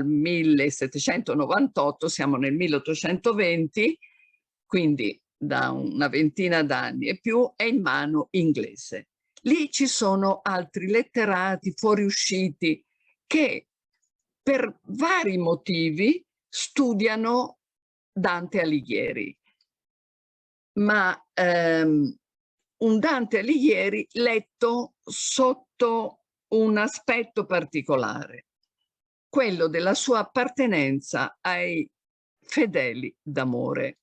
1798, siamo nel 1820, quindi da una ventina d'anni e più, è in mano inglese. Lì ci sono altri letterati fuoriusciti che per vari motivi studiano Dante Alighieri, ma un Dante Alighieri letto sotto un aspetto particolare, quello della sua appartenenza ai fedeli d'amore.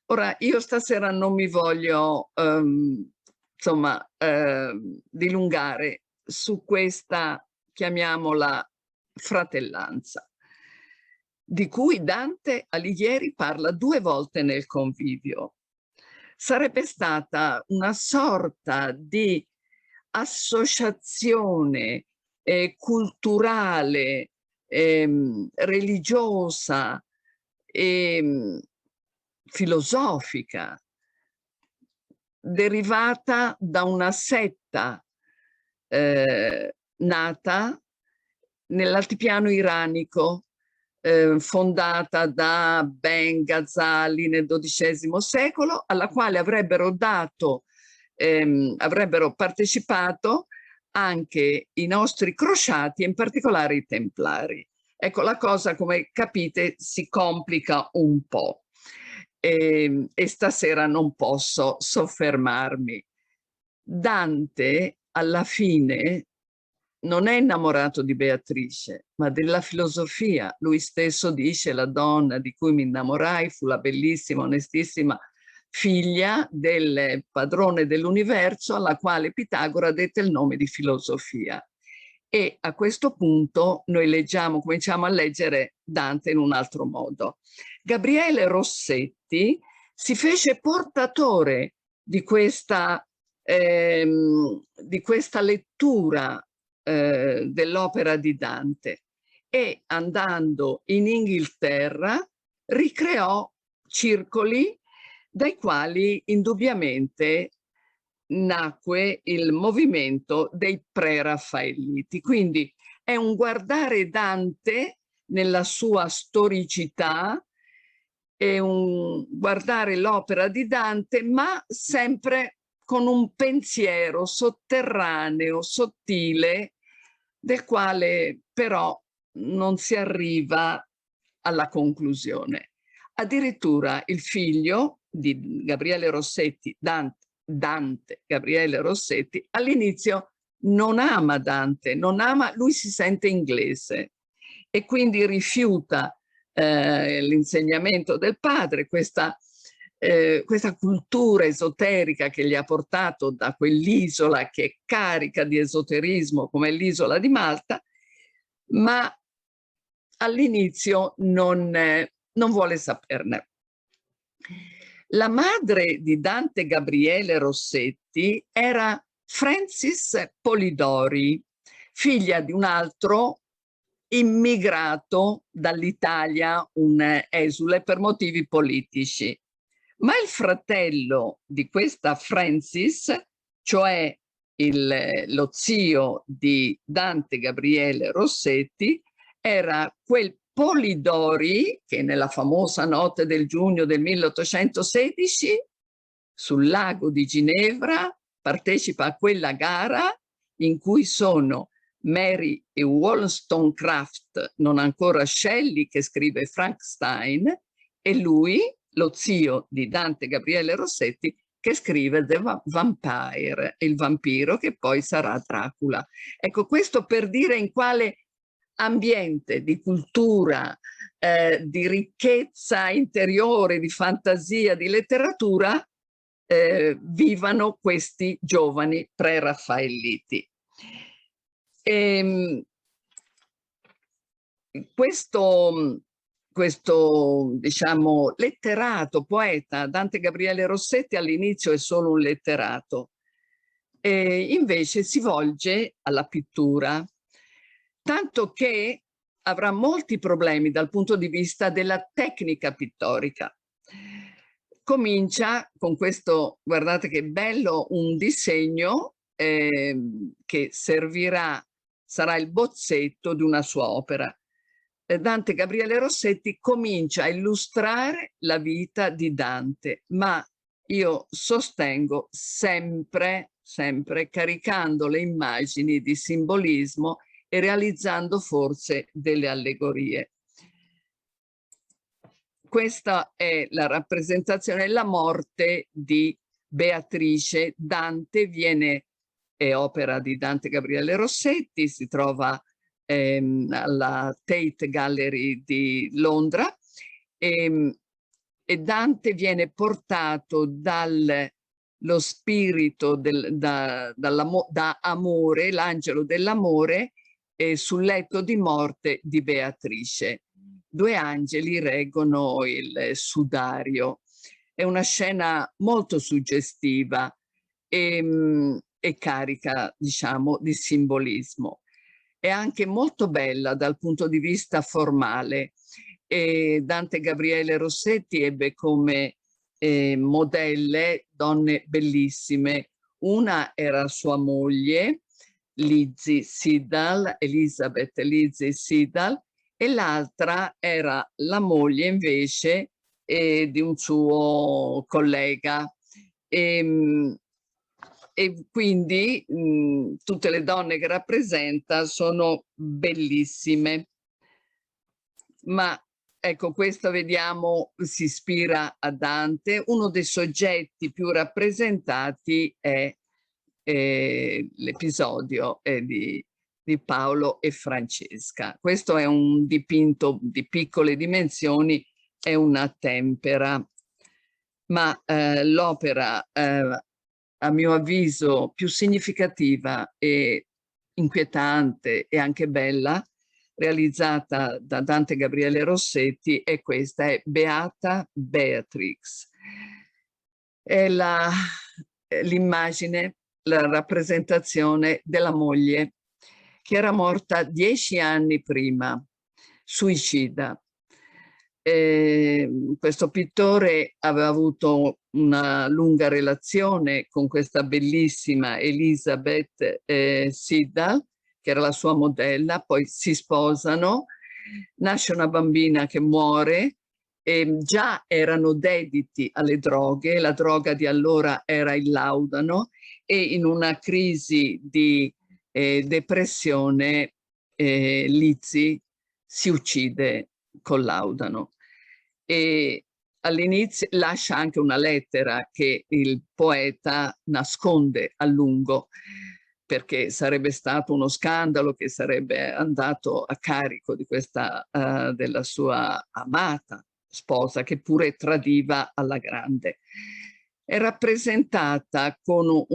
Ora, io stasera non mi voglio insomma dilungare su questa, chiamiamola, fratellanza, di cui Dante Alighieri parla 2 volte nel Convivio. Sarebbe stata una sorta di associazione culturale, religiosa e filosofica, derivata da una setta nata nell'altipiano iranico, fondata da Ben Ghazali nel XII secolo, alla quale avrebbero partecipato anche i nostri crociati e in particolare i templari. Ecco, la cosa, come capite, si complica un po'. E stasera non posso soffermarmi. Dante, alla fine, non è innamorato di Beatrice, ma della filosofia. Lui stesso dice: la donna di cui mi innamorai fu la bellissima, onestissima figlia del padrone dell'universo, alla quale Pitagora dette il nome di filosofia. E a questo punto noi leggiamo, cominciamo a leggere Dante in un altro modo. Gabriele Rossetti si fece portatore di questa lettura dell'opera di Dante e, andando in Inghilterra, ricreò circoli dai quali indubbiamente nacque il movimento dei pre-raffaelliti. Quindi è un guardare Dante nella sua storicità, è un guardare l'opera di Dante, ma sempre con un pensiero sotterraneo, sottile, del quale però non si arriva alla conclusione. Addirittura il figlio di Gabriele Rossetti, Dante Gabriele Rossetti, all'inizio non ama Dante, lui si sente inglese e quindi rifiuta l'insegnamento del padre, questa cultura esoterica che gli ha portato da quell'isola che è carica di esoterismo come l'isola di Malta, ma all'inizio non vuole saperne. La madre di Dante Gabriele Rossetti era Francis Polidori, figlia di un altro immigrato dall'Italia, un esule per motivi politici. Ma il fratello di questa Francis, cioè lo zio di Dante Gabriele Rossetti, era quel Polidori, che nella famosa notte del giugno del 1816 sul lago di Ginevra partecipa a quella gara in cui sono Mary e Wollstonecraft, non ancora Shelley, che scrive Frankenstein, e lui, lo zio di Dante Gabriele Rossetti, che scrive The Vampire, il vampiro che poi sarà Dracula. Ecco, questo per dire in quale ambiente di cultura, di ricchezza interiore, di fantasia, di letteratura vivano questi giovani pre-raffaelliti. Questo diciamo letterato, poeta Dante Gabriele Rossetti all'inizio è solo un letterato, e invece si volge alla pittura, tanto che avrà molti problemi dal punto di vista della tecnica pittorica. Comincia con questo, guardate che bello, un disegno che sarà il bozzetto di una sua opera. Dante Gabriele Rossetti comincia a illustrare la vita di Dante, ma io sostengo sempre caricando le immagini di simbolismo e realizzando forse delle allegorie. Questa è la rappresentazione, la morte di Beatrice. Dante è opera di Dante Gabriele Rossetti, si trova alla Tate Gallery di Londra, e Dante portato dallo spirito da amore, l'angelo dell'amore, sul letto di morte di Beatrice. Due angeli reggono il sudario. È una scena molto suggestiva e carica, diciamo, di simbolismo. È anche molto bella dal punto di vista formale. E Dante Gabriele Rossetti ebbe come modelle donne bellissime. Una era sua moglie, Elizabeth Lizzie Siddal, e l'altra era la moglie invece di un suo collega. E quindi tutte le donne che rappresenta sono bellissime. Ma ecco, questo vediamo si ispira a Dante. Uno dei soggetti più rappresentati è l'episodio di Paolo e Francesca. Questo è un dipinto di piccole dimensioni, è una tempera, ma l'opera a mio avviso più significativa e inquietante e anche bella realizzata da Dante Gabriele Rossetti è questa, è Beata Beatrix. È l'immagine, la rappresentazione della moglie che era morta 10 anni prima, suicida. Questo pittore aveva avuto una lunga relazione con questa bellissima Elizabeth Siddal, che era la sua modella, poi si sposano, nasce una bambina che muore, e già erano dediti alle droghe, la droga di allora era il laudano, e in una crisi di depressione Lizzie si uccide col laudano. E all'inizio lascia anche una lettera che il poeta nasconde a lungo, perché sarebbe stato uno scandalo che sarebbe andato a carico di questa della sua amata sposa, che pure tradiva alla grande. È rappresentata con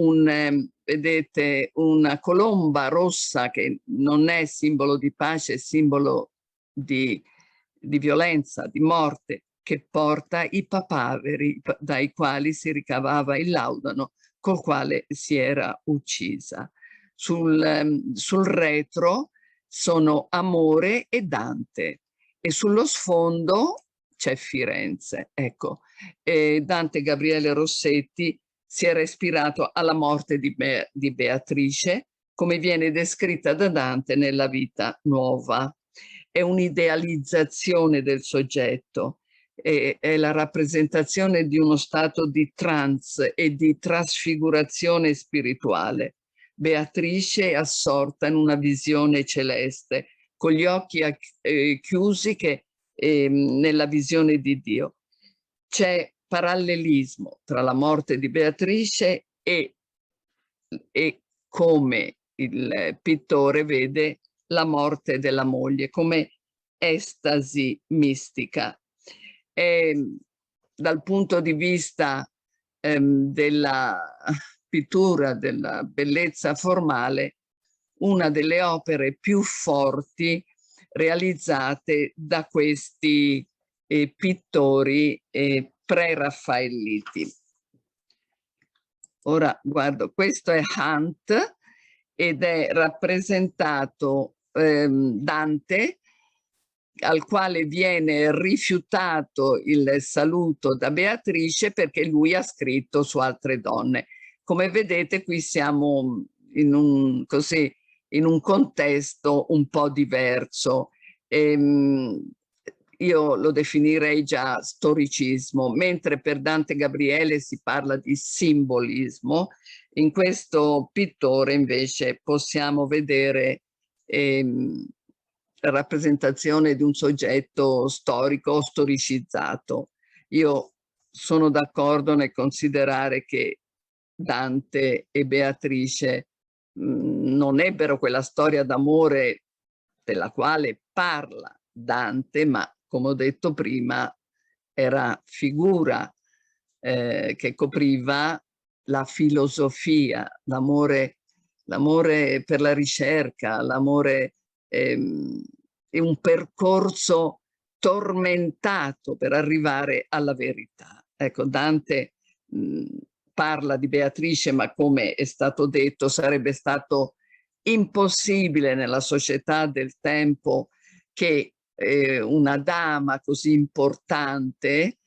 vedete, una colomba rossa che non è simbolo di pace, è simbolo di violenza, di morte, che porta i papaveri dai quali si ricavava il laudano col quale si era uccisa. Sul retro sono Amore e Dante, e sullo sfondo c'è Firenze. Ecco, Dante Gabriele Rossetti si era ispirato alla morte di Beatrice, come viene descritta da Dante nella Vita Nuova. è un'idealizzazione del soggetto, è la rappresentazione di uno stato di trance e di trasfigurazione spirituale. Beatrice è assorta in una visione celeste, con gli occhi chiusi nella visione di Dio. C'è parallelismo tra la morte di Beatrice e come il pittore vede la morte della moglie, come estasi mistica. Dal punto di vista della pittura, della bellezza formale, una delle opere più forti realizzate da questi pittori pre-raffaelliti. Ora guardo, questo è Hunt ed è rappresentato Dante, al quale viene rifiutato il saluto da Beatrice perché lui ha scritto su altre donne. Come vedete qui siamo in un contesto un po' diverso. Io lo definirei già storicismo, mentre per Dante Gabriele si parla di simbolismo, in questo pittore invece possiamo vedere la rappresentazione di un soggetto storico o storicizzato. Io sono d'accordo nel considerare che Dante e Beatrice non ebbero quella storia d'amore della quale parla Dante, ma come ho detto prima era figura che copriva la filosofia, l'amore per la ricerca, l'amore è un percorso tormentato per arrivare alla verità. Ecco, Dante parla di Beatrice, ma come è stato detto sarebbe stato impossibile nella società del tempo che una dama così importante,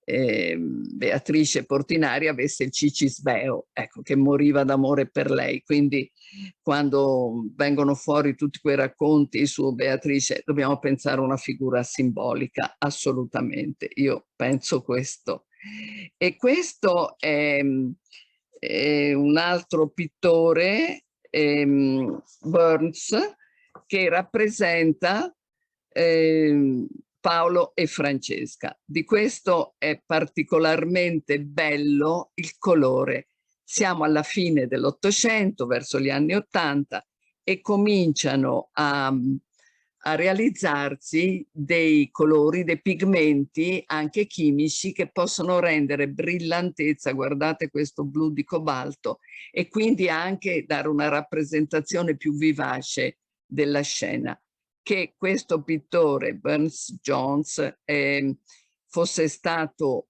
Beatrice Portinari, avesse il cicisbeo, ecco, che moriva d'amore per lei. Quindi quando vengono fuori tutti quei racconti su Beatrice dobbiamo pensare a una figura simbolica, assolutamente. Io penso questo. E questo è un altro pittore, Burns, che rappresenta Paolo e Francesca. Di questo è particolarmente bello il colore. Siamo alla fine dell'Ottocento, verso gli anni '80, e cominciano a realizzarsi dei colori, dei pigmenti anche chimici che possono rendere brillantezza, guardate questo blu di cobalto, e quindi anche dare una rappresentazione più vivace della scena. Che questo pittore, Burns Jones, fosse stato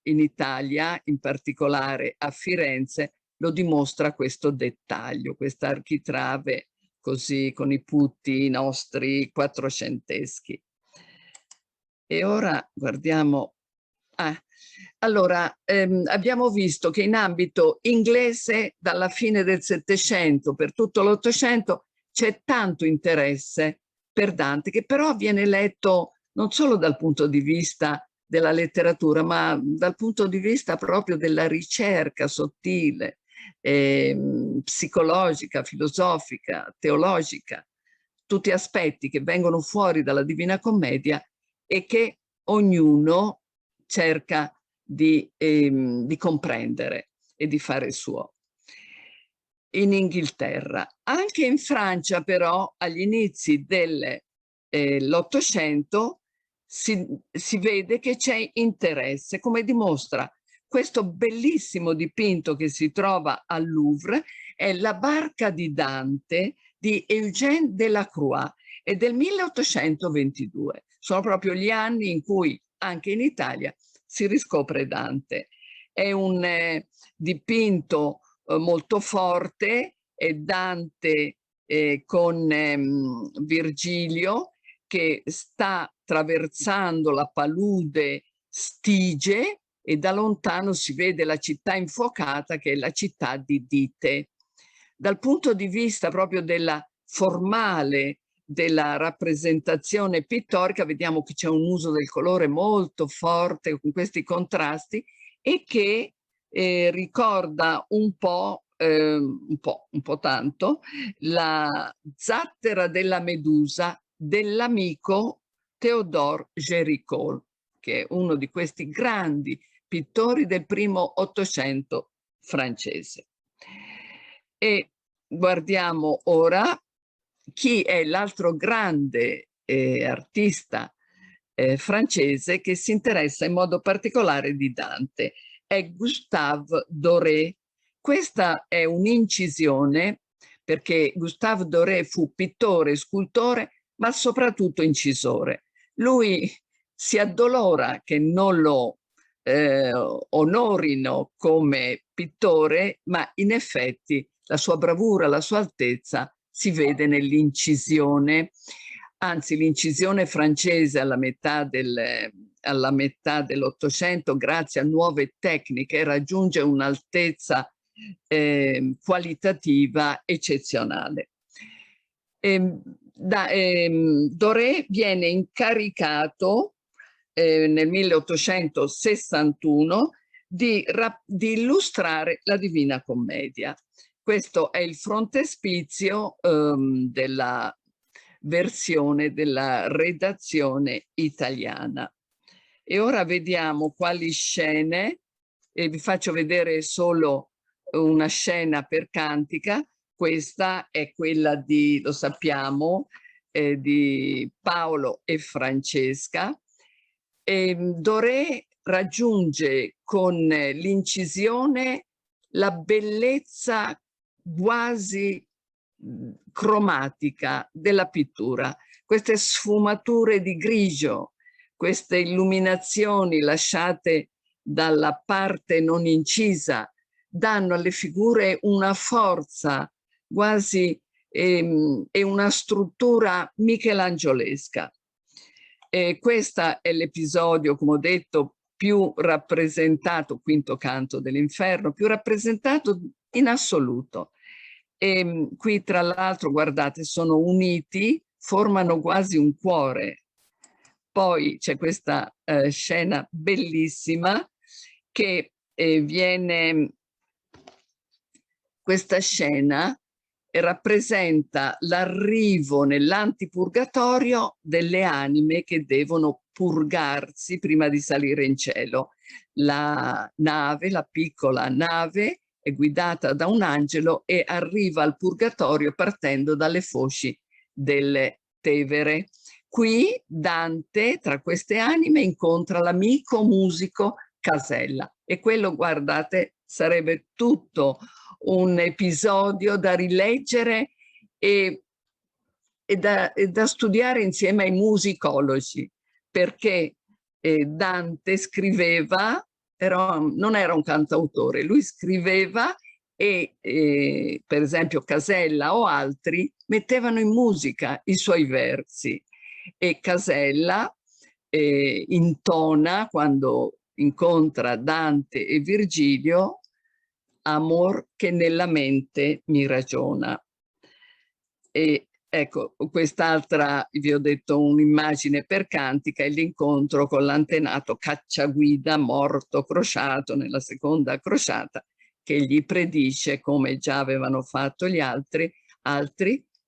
in Italia, in particolare a Firenze, lo dimostra questo dettaglio, questa architrave così con i putti nostri quattrocenteschi. E ora guardiamo. Allora, abbiamo visto che in ambito inglese dalla fine del Settecento per tutto l'Ottocento c'è tanto interesse per Dante, che però viene letto non solo dal punto di vista della letteratura, ma dal punto di vista proprio della ricerca sottile, psicologica, filosofica, teologica, tutti aspetti che vengono fuori dalla Divina Commedia e che ognuno cerca di comprendere e di fare suo. In Inghilterra. Anche in Francia però agli inizi dell'Ottocento si vede che c'è interesse, come dimostra questo bellissimo dipinto che si trova al Louvre, è La barca di Dante di Eugène Delacroix, è del 1822. Sono proprio gli anni in cui anche in Italia si riscopre Dante. È un dipinto molto forte, è Dante con Virgilio che sta attraversando la palude Stige e da lontano si vede la città infuocata che è la città di Dite. Dal punto di vista proprio della formale della rappresentazione pittorica vediamo che c'è un uso del colore molto forte con questi contrasti e che ricorda un po' tanto la zattera della Medusa dell'amico Théodore Géricault, che è uno di questi grandi pittori del primo Ottocento francese. E guardiamo ora chi è l'altro grande artista francese che si interessa in modo particolare di Dante. È Gustave Doré. Questa è un'incisione perché Gustave Doré fu pittore, scultore, ma soprattutto incisore. Lui si addolora che non lo onorino come pittore, ma in effetti la sua bravura, la sua altezza si vede nell'incisione. Anzi, l'incisione francese alla metà dell'Ottocento, grazie a nuove tecniche, raggiunge un'altezza qualitativa eccezionale. Doré viene incaricato nel 1861 di illustrare la Divina Commedia. Questo è il frontespizio della versione della redazione italiana. E ora vediamo quali scene, e vi faccio vedere solo una scena per cantica. Questa è quella di, lo sappiamo, di Paolo e Francesca. Doré raggiunge con l'incisione la bellezza quasi cromatica della pittura, queste sfumature di grigio, queste illuminazioni lasciate dalla parte non incisa, danno alle figure una forza quasi e una struttura michelangiolesca. Questo è l'episodio, come ho detto, più rappresentato, quinto canto dell'Inferno, più rappresentato in assoluto. E qui tra l'altro, guardate, sono uniti, formano quasi un cuore. Poi c'è questa scena bellissima che questa scena rappresenta l'arrivo nell'antipurgatorio delle anime che devono purgarsi prima di salire in cielo. La nave, la piccola nave, è guidata da un angelo e arriva al purgatorio partendo dalle foci delle Tevere. Qui Dante, tra queste anime, incontra l'amico musico Casella e quello, guardate, sarebbe tutto un episodio da rileggere e da studiare insieme ai musicologi, perché Dante scriveva, non era un cantautore, lui scriveva e per esempio Casella o altri mettevano in musica i suoi versi e Casella intona quando incontra Dante e Virgilio: amor che nella mente mi ragiona. E ecco, quest'altra, vi ho detto, un'immagine per cantica, è l'incontro con l'antenato Cacciaguida, morto crociato nella seconda crociata, che gli predice, come già avevano fatto gli altri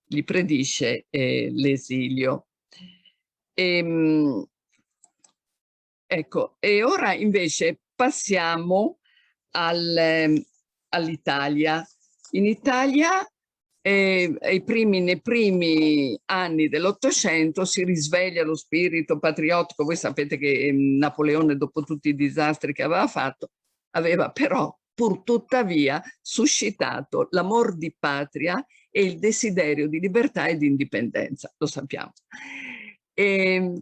gli predice l'esilio. Ecco, e ora invece passiamo all'Italia. In Italia nei primi anni dell'Ottocento si risveglia lo spirito patriottico. Voi sapete che Napoleone, dopo tutti i disastri che aveva fatto, aveva però pur tuttavia suscitato l'amor di patria e il desiderio di libertà e di indipendenza, lo sappiamo.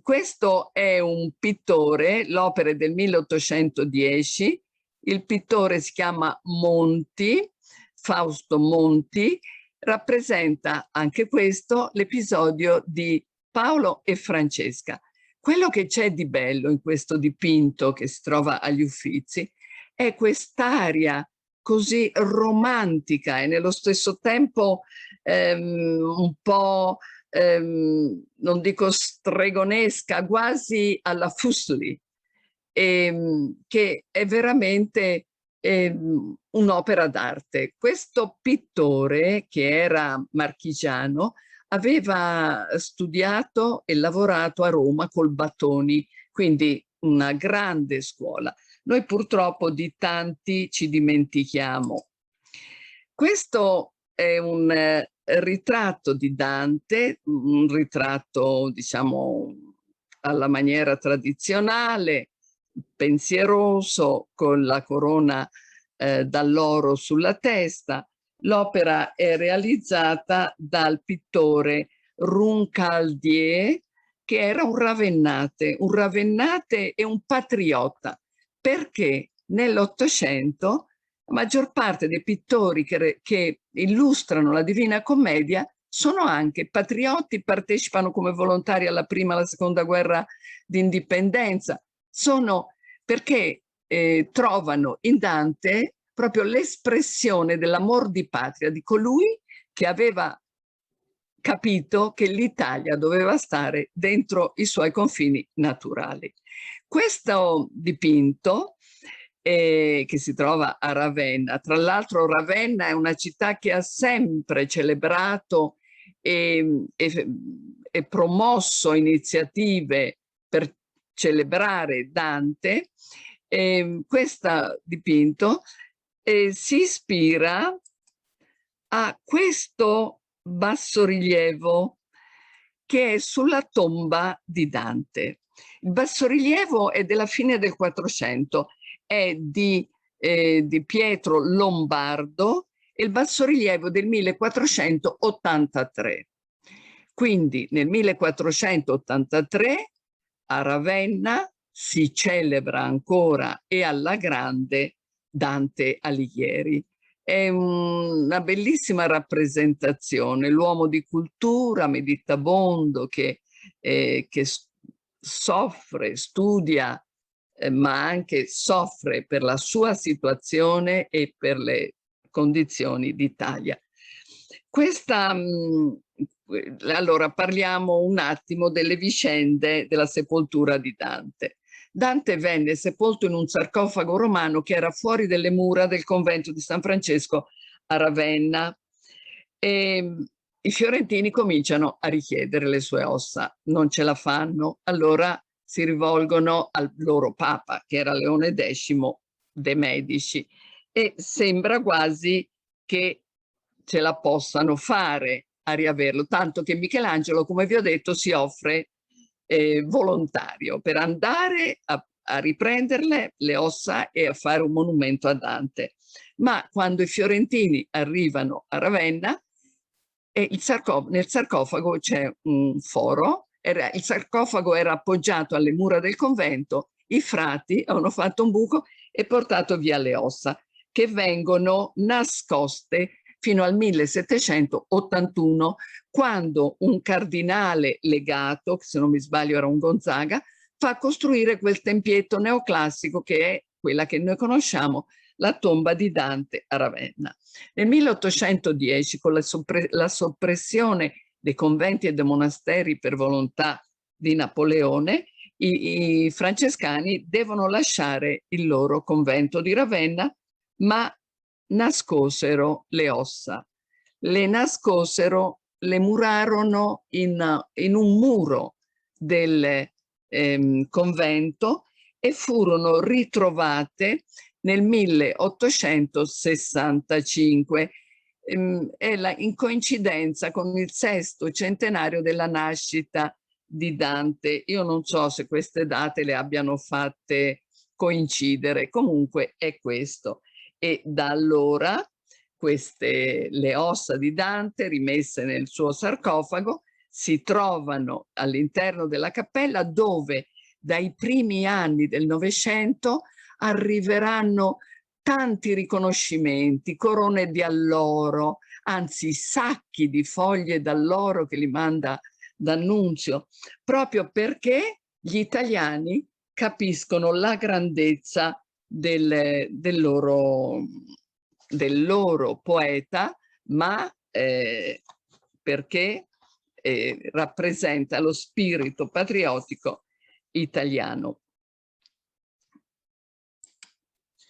Questo è un pittore, l'opera è del 1810, il pittore si chiama Monti, Fausto Monti, rappresenta anche questo l'episodio di Paolo e Francesca. Quello che c'è di bello in questo dipinto che si trova agli Uffizi è quest'aria così romantica e nello stesso tempo un po' non dico stregonesca, quasi alla Fuseli, che è veramente un'opera d'arte. Questo pittore, che era marchigiano, aveva studiato e lavorato a Roma col Battoni, quindi una grande scuola. Noi purtroppo di tanti ci dimentichiamo. Questo è un ritratto di Dante, un ritratto, diciamo, alla maniera tradizionale, pensieroso, con la corona d'alloro sulla testa. L'opera è realizzata dal pittore Roncaldier, che era un ravennate e un patriota, perché nell'Ottocento la maggior parte dei pittori che illustrano la Divina Commedia sono anche patrioti, partecipano come volontari alla prima e alla seconda guerra d'indipendenza, sono perché trovano in Dante proprio l'espressione dell'amor di patria di colui che aveva capito che l'Italia doveva stare dentro i suoi confini naturali. Questo dipinto che si trova a Ravenna. Tra l'altro Ravenna è una città che ha sempre celebrato e promosso iniziative per celebrare Dante. Questo dipinto si ispira a questo bassorilievo che è sulla tomba di Dante. Il bassorilievo è della fine del 400, è di Pietro Lombardo, e il bassorilievo del 1483. Quindi nel 1483 a Ravenna si celebra ancora e alla grande Dante Alighieri. È una bellissima rappresentazione, l'uomo di cultura, meditabondo, che soffre, studia, ma anche soffre per la sua situazione e per le condizioni d'Italia. Allora parliamo un attimo delle vicende della sepoltura di Dante. Dante venne sepolto in un sarcofago romano che era fuori delle mura del convento di San Francesco a Ravenna. E i fiorentini cominciano a richiedere le sue ossa, non ce la fanno, allora si rivolgono al loro papa, che era Leone X de' Medici, e sembra quasi che ce la possano fare a riaverlo, tanto che Michelangelo, come vi ho detto, si offre volontario per andare a riprenderle le ossa e a fare un monumento a Dante. Ma quando i fiorentini arrivano a Ravenna, nel sarcofago c'è un foro, il sarcofago era appoggiato alle mura del convento, i frati hanno fatto un buco e portato via le ossa, che vengono nascoste fino al 1781, quando un cardinale legato, che se non mi sbaglio era un Gonzaga, fa costruire quel tempietto neoclassico che è quella che noi conosciamo, la tomba di Dante a Ravenna. Nel 1810, con la soppressione dei conventi e dei monasteri per volontà di Napoleone, i francescani devono lasciare il loro convento di Ravenna, ma nascosero le ossa. Le nascosero, le murarono in un muro del convento e furono ritrovate nel 1865, in coincidenza con il 6° centenario della nascita di Dante. Io non so se queste date le abbiano fatte coincidere, comunque è questo. E da allora le ossa di Dante rimesse nel suo sarcofago si trovano all'interno della cappella, dove dai primi anni del Novecento arriveranno tanti riconoscimenti, corone di alloro, anzi sacchi di foglie d'alloro che li manda D'Annunzio, proprio perché gli italiani capiscono la grandezza del loro poeta, ma perché rappresenta lo spirito patriottico italiano.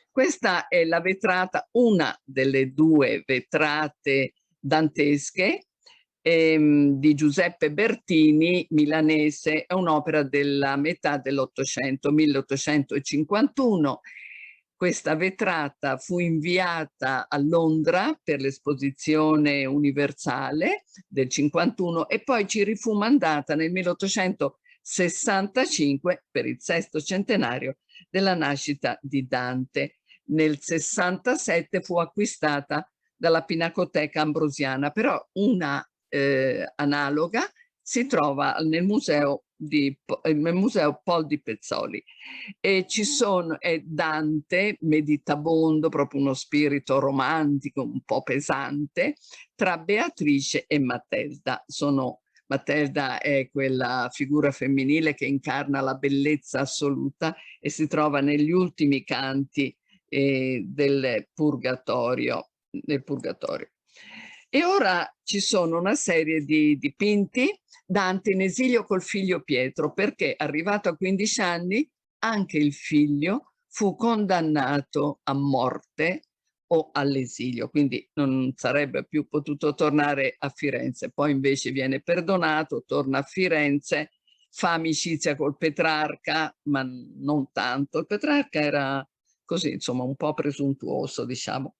Questa è la vetrata, una delle due vetrate dantesche di Giuseppe Bertini, milanese, è un'opera della metà dell'Ottocento, 1851. Questa vetrata fu inviata a Londra per l'esposizione universale del 51 e poi ci rifu mandata nel 1865 per il 6° centenario della nascita di Dante. Nel 67 fu acquistata dalla Pinacoteca Ambrosiana, però una analoga si trova nel museo Pol di Pezzoli, e ci sono, è Dante meditabondo, proprio uno spirito romantico un po' pesante, tra Beatrice e Matilda. Matilda è quella figura femminile che incarna la bellezza assoluta e si trova negli ultimi canti del Purgatorio. E ora ci sono una serie di dipinti. Dante in esilio col figlio Pietro, perché arrivato a 15 anni anche il figlio fu condannato a morte o all'esilio, quindi non sarebbe più potuto tornare a Firenze. Poi invece viene perdonato, torna a Firenze, fa amicizia col Petrarca, ma non tanto. Il Petrarca era così, insomma, un po' presuntuoso, diciamo.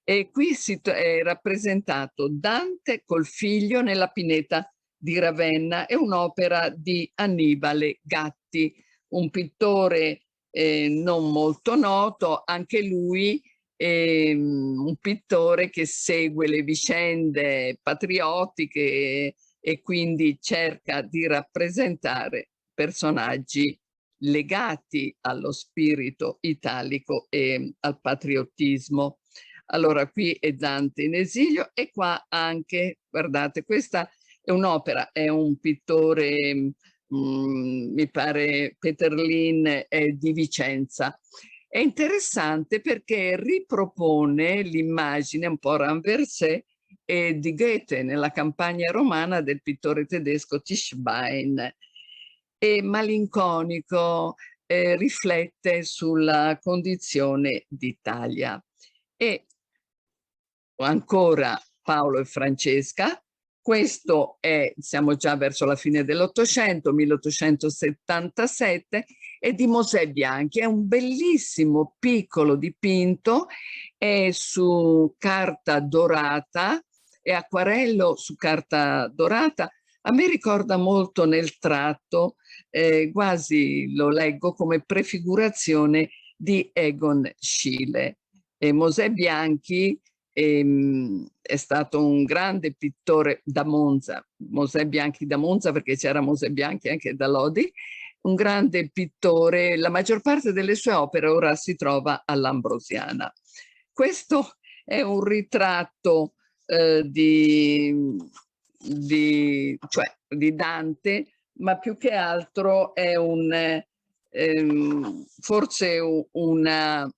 E qui è rappresentato Dante col figlio nella pineta di Ravenna. È un'opera di Annibale Gatti, un pittore non molto noto, anche lui un pittore che segue le vicende patriottiche e quindi cerca di rappresentare personaggi legati allo spirito italico e al patriottismo. Allora qui è Dante in esilio e qua anche, guardate, questa è un'opera, è un pittore, mi pare Peterlin, di Vicenza. È interessante perché ripropone l'immagine un po' renversée di Goethe nella campagna romana del pittore tedesco Tischbein. È malinconico, riflette sulla condizione d'Italia. E ancora Paolo e Francesca. Questo è, siamo già verso la fine dell'Ottocento, 1877, è di Mosè Bianchi. È un bellissimo piccolo dipinto, è su carta dorata, è acquarello su carta dorata. A me ricorda molto nel tratto, quasi lo leggo come prefigurazione di Egon Schiele. Mosè Bianchi è stato un grande pittore da Monza, Mosè Bianchi da Monza perché c'era Mosè Bianchi anche da Lodi, un grande pittore. La maggior parte delle sue opere ora si trova all'Ambrosiana. Questo è un ritratto di Dante, ma più che altro è forse un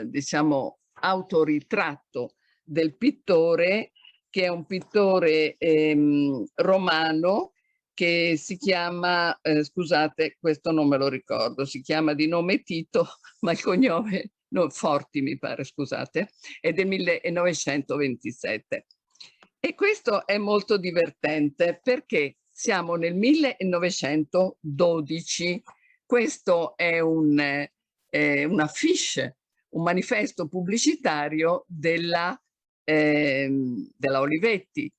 diciamo autoritratto del pittore, che è un pittore romano che si chiama, scusate, questo non me lo ricordo, si chiama di nome Tito, ma il cognome no, Forti mi pare, scusate, è del 1927. E questo è molto divertente perché siamo nel 1912. Questo è un affiche, un manifesto pubblicitario della Olivetti,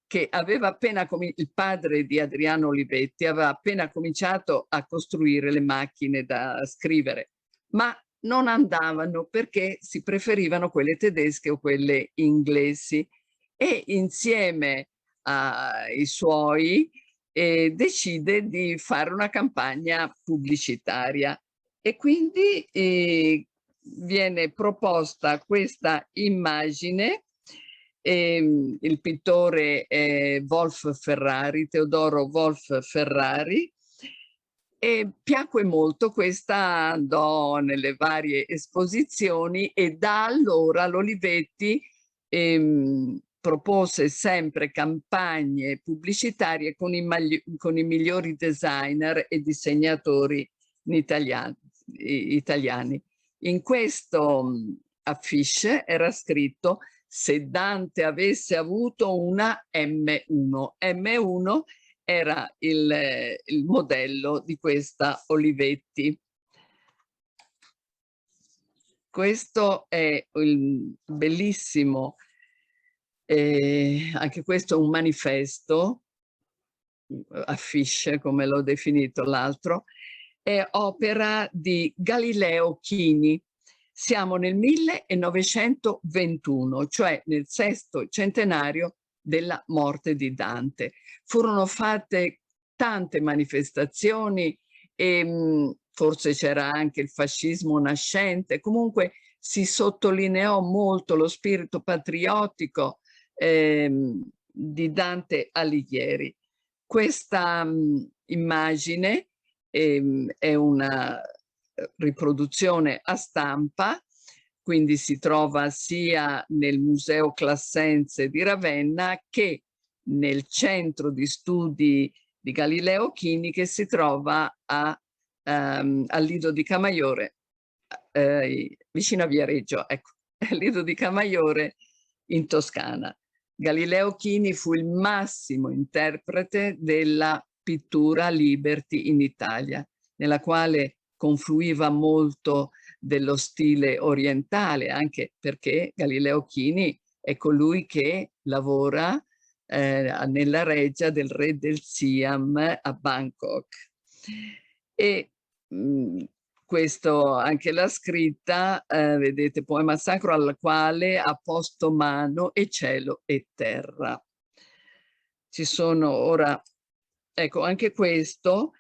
che aveva appena il padre di Adriano Olivetti aveva appena cominciato a costruire le macchine da scrivere, ma non andavano perché si preferivano quelle tedesche o quelle inglesi, e insieme ai suoi decide di fare una campagna pubblicitaria e quindi viene proposta questa immagine. Il pittore è Wolf Ferrari, Teodoro Wolf Ferrari, e piacque molto. Questa andò nelle varie esposizioni e da allora l'Olivetti propose sempre campagne pubblicitarie con i migliori designer e disegnatori italiani. In questo affiche era scritto: se Dante avesse avuto una M1. M1 era il modello di questa Olivetti. Questo è il bellissimo, anche questo è un manifesto, affiche come l'ho definito l'altro, è opera di Galileo Chini. Siamo nel 1921, cioè nel 6° centenario della morte di Dante. Furono fatte tante manifestazioni e forse c'era anche il fascismo nascente. Comunque si sottolineò molto lo spirito patriottico di Dante Alighieri. Questa immagine è una riproduzione a stampa, quindi si trova sia nel Museo Classense di Ravenna che nel centro di studi di Galileo Chini, che si trova al Lido di Camaiore, vicino a Viareggio, ecco, Lido di Camaiore in Toscana. Galileo Chini fu il massimo interprete della pittura Liberty in Italia, nella quale confluiva molto dello stile orientale, anche perché Galileo Chini è colui che lavora nella reggia del re del Siam a Bangkok. E questo, anche la scritta, vedete, poema sacro al quale ha posto mano e cielo e terra. Ci sono ora, ecco, anche questo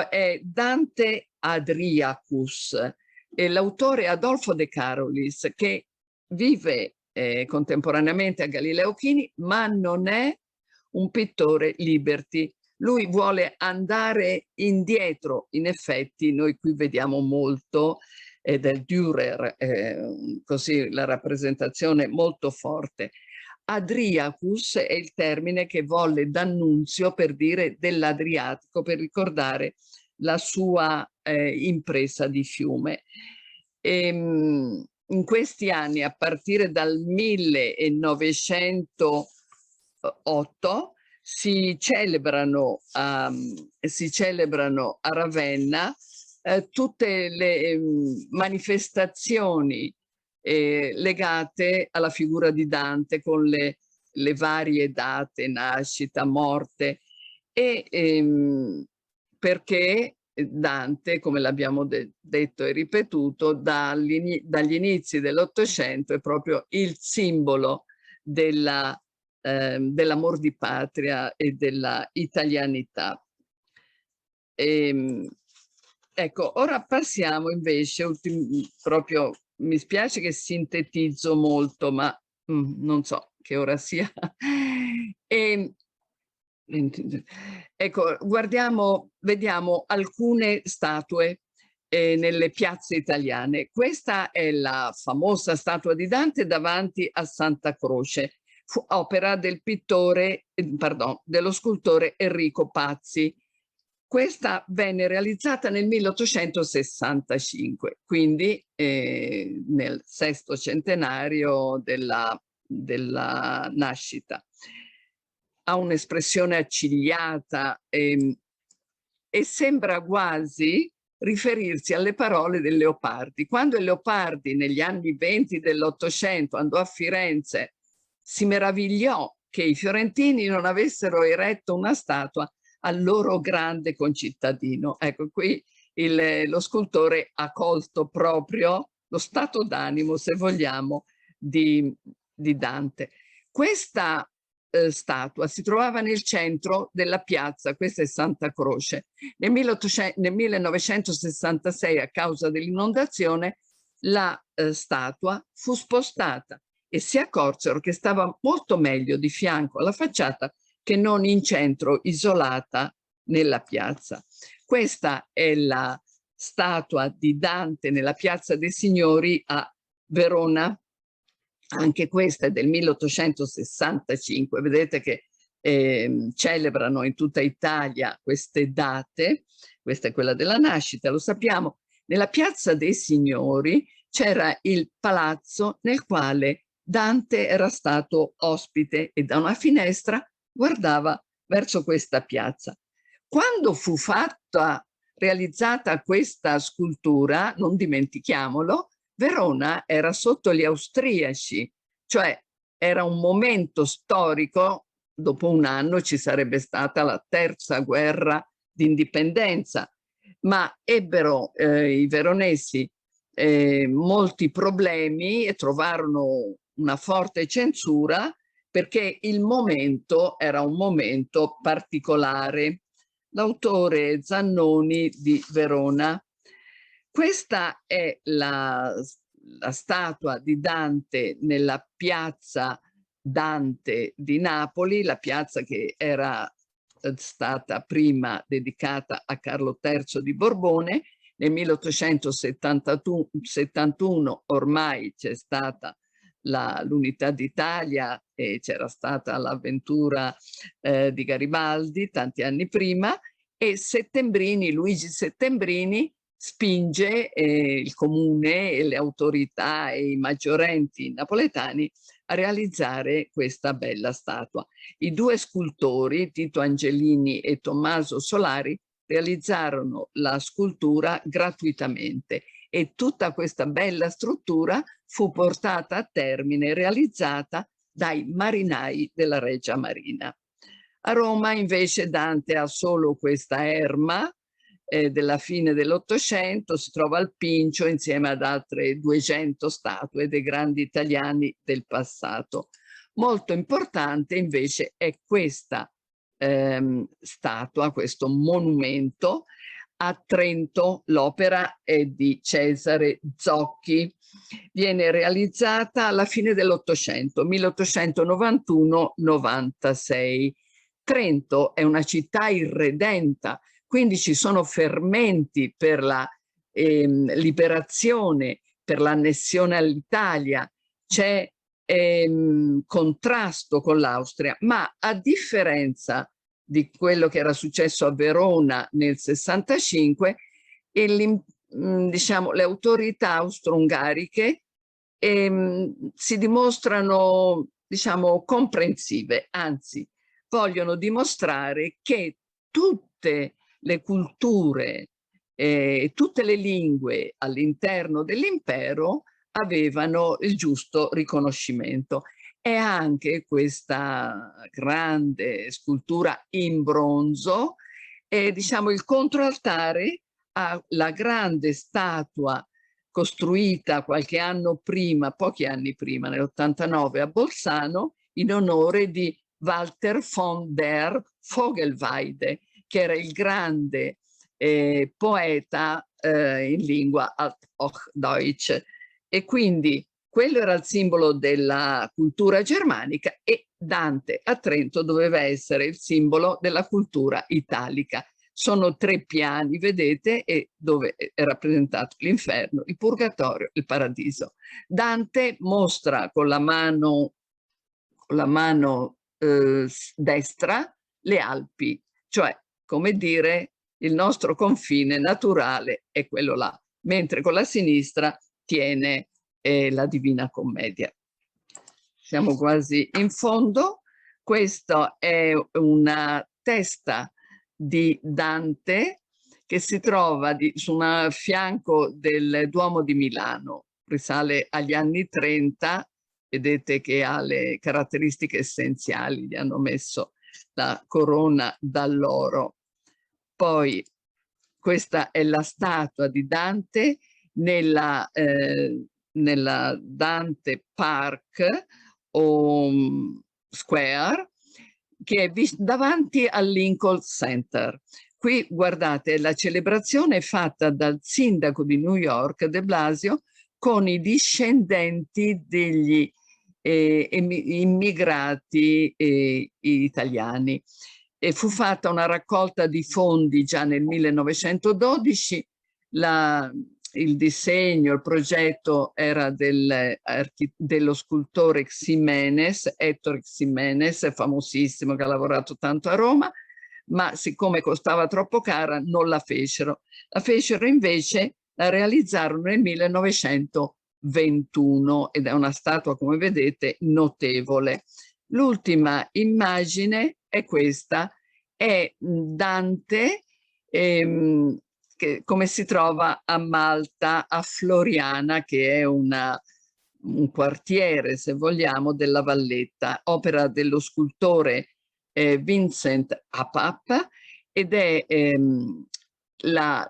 è Dante Adriacus, e l'autore Adolfo De Carolis, che vive contemporaneamente a Galileo Chini, ma non è un pittore Liberty. Lui vuole andare indietro. In effetti noi qui vediamo molto del Dürer, così la rappresentazione molto forte. Adriacus è il termine che volle D'Annunzio per dire dell'Adriatico, per ricordare la sua impresa di fiume. In questi anni, a partire dal 1908, si celebrano a Ravenna tutte le manifestazioni legate alla figura di Dante, con le varie date, nascita, morte, e perché Dante, come l'abbiamo detto e ripetuto, dagli inizi dell'Ottocento è proprio il simbolo dell'amor di patria e della italianità. Ecco, ora passiamo invece, proprio mi spiace che sintetizzo molto, ma non so che ora sia. Ecco, vediamo alcune statue nelle piazze italiane. Questa è la famosa statua di Dante davanti a Santa Croce, fu opera del pittore, dello scultore Enrico Pazzi. Questa venne realizzata nel 1865, quindi nel 6° centenario della nascita. Ha un'espressione accigliata e sembra quasi riferirsi alle parole del Leopardi. Quando il Leopardi negli anni 20 dell'Ottocento andò a Firenze, si meravigliò che i fiorentini non avessero eretto una statua al loro grande concittadino. Ecco, qui lo scultore ha colto proprio lo stato d'animo, se vogliamo, di Dante. Questa statua si trovava nel centro della piazza, questa è Santa Croce. Nel 1966, a causa dell'inondazione, la statua fu spostata e si accorsero che stava molto meglio di fianco alla facciata che non in centro, isolata nella piazza. Questa è la statua di Dante nella Piazza dei Signori a Verona. anche questa è del 1865, vedete che celebrano in tutta Italia queste date, questa è quella della nascita, lo sappiamo. Nella Piazza dei Signori c'era il palazzo nel quale Dante era stato ospite e da una finestra guardava verso questa piazza. Quando fu realizzata questa scultura, non dimentichiamolo, Verona era sotto gli austriaci, cioè era un momento storico, dopo un anno ci sarebbe stata la terza guerra d'indipendenza, ma ebbero i veronesi molti problemi e trovarono una forte censura perché il momento era un momento particolare. L'autore Zannoni di Verona. Questa è la statua di Dante nella piazza Dante di Napoli, la piazza che era stata prima dedicata a Carlo III di Borbone. Nel 1871 ormai c'è stata l'unità d'Italia e c'era stata l'avventura di Garibaldi tanti anni prima, e Settembrini, Luigi Settembrini, spinge il comune e le autorità e i maggiorenti napoletani a realizzare questa bella statua. I due scultori, Tito Angelini e Tommaso Solari, realizzarono la scultura gratuitamente e tutta questa bella struttura fu portata a termine, realizzata dai marinai della Regia Marina. A Roma invece Dante ha solo questa erma della fine dell'Ottocento, si trova al Pincio insieme ad altre 200 statue dei grandi italiani del passato. Molto importante invece è questa statua, questo monumento a Trento. L'opera è di Cesare Zocchi, viene realizzata alla fine dell'Ottocento, 1891-96. Trento è una città irredenta, quindi ci sono fermenti per la liberazione, per l'annessione all'Italia, c'è contrasto con l'Austria, ma a differenza di quello che era successo a Verona nel 65, diciamo, le autorità austro-ungariche si dimostrano, diciamo, comprensive, anzi vogliono dimostrare che tutte le culture e tutte le lingue all'interno dell'impero avevano il giusto riconoscimento. E anche questa grande scultura in bronzo è, diciamo, il controaltare alla grande statua costruita qualche anno prima, pochi anni prima, nell'89 a Bolzano, in onore di Walter von der Vogelweide, che era il grande poeta in lingua Althochdeutsch. E quindi quello era il simbolo della cultura germanica e Dante a Trento doveva essere il simbolo della cultura italica. Sono 3 piani, vedete, e dove è rappresentato l'inferno, il purgatorio, il paradiso. Dante mostra con la mano destra le Alpi, cioè, come dire, il nostro confine naturale è quello là, mentre con la sinistra tiene la Divina Commedia. Siamo quasi in fondo. Questa è una testa di Dante che si trova su un fianco del Duomo di Milano, risale agli anni 30, vedete che ha le caratteristiche essenziali, gli hanno messo la corona d'alloro. Poi questa è la statua di Dante nella Dante Park o Square, che è davanti al Lincoln Center. Qui guardate la celebrazione fatta dal sindaco di New York, de Blasio, con i discendenti degli immigrati italiani. E fu fatta una raccolta di fondi già nel 1912, il disegno, il progetto era dello scultore Ximenes, Ettore Ximenes, famosissimo, che ha lavorato tanto a Roma, ma siccome costava troppo cara non la fecero. La fecero invece, la realizzarono nel 1921 ed è una statua, come vedete, notevole. L'ultima immagine è questa, è Dante, come si trova a Malta, a Floriana, che è un quartiere, se vogliamo, della Valletta, opera dello scultore Vincent Apap, ed è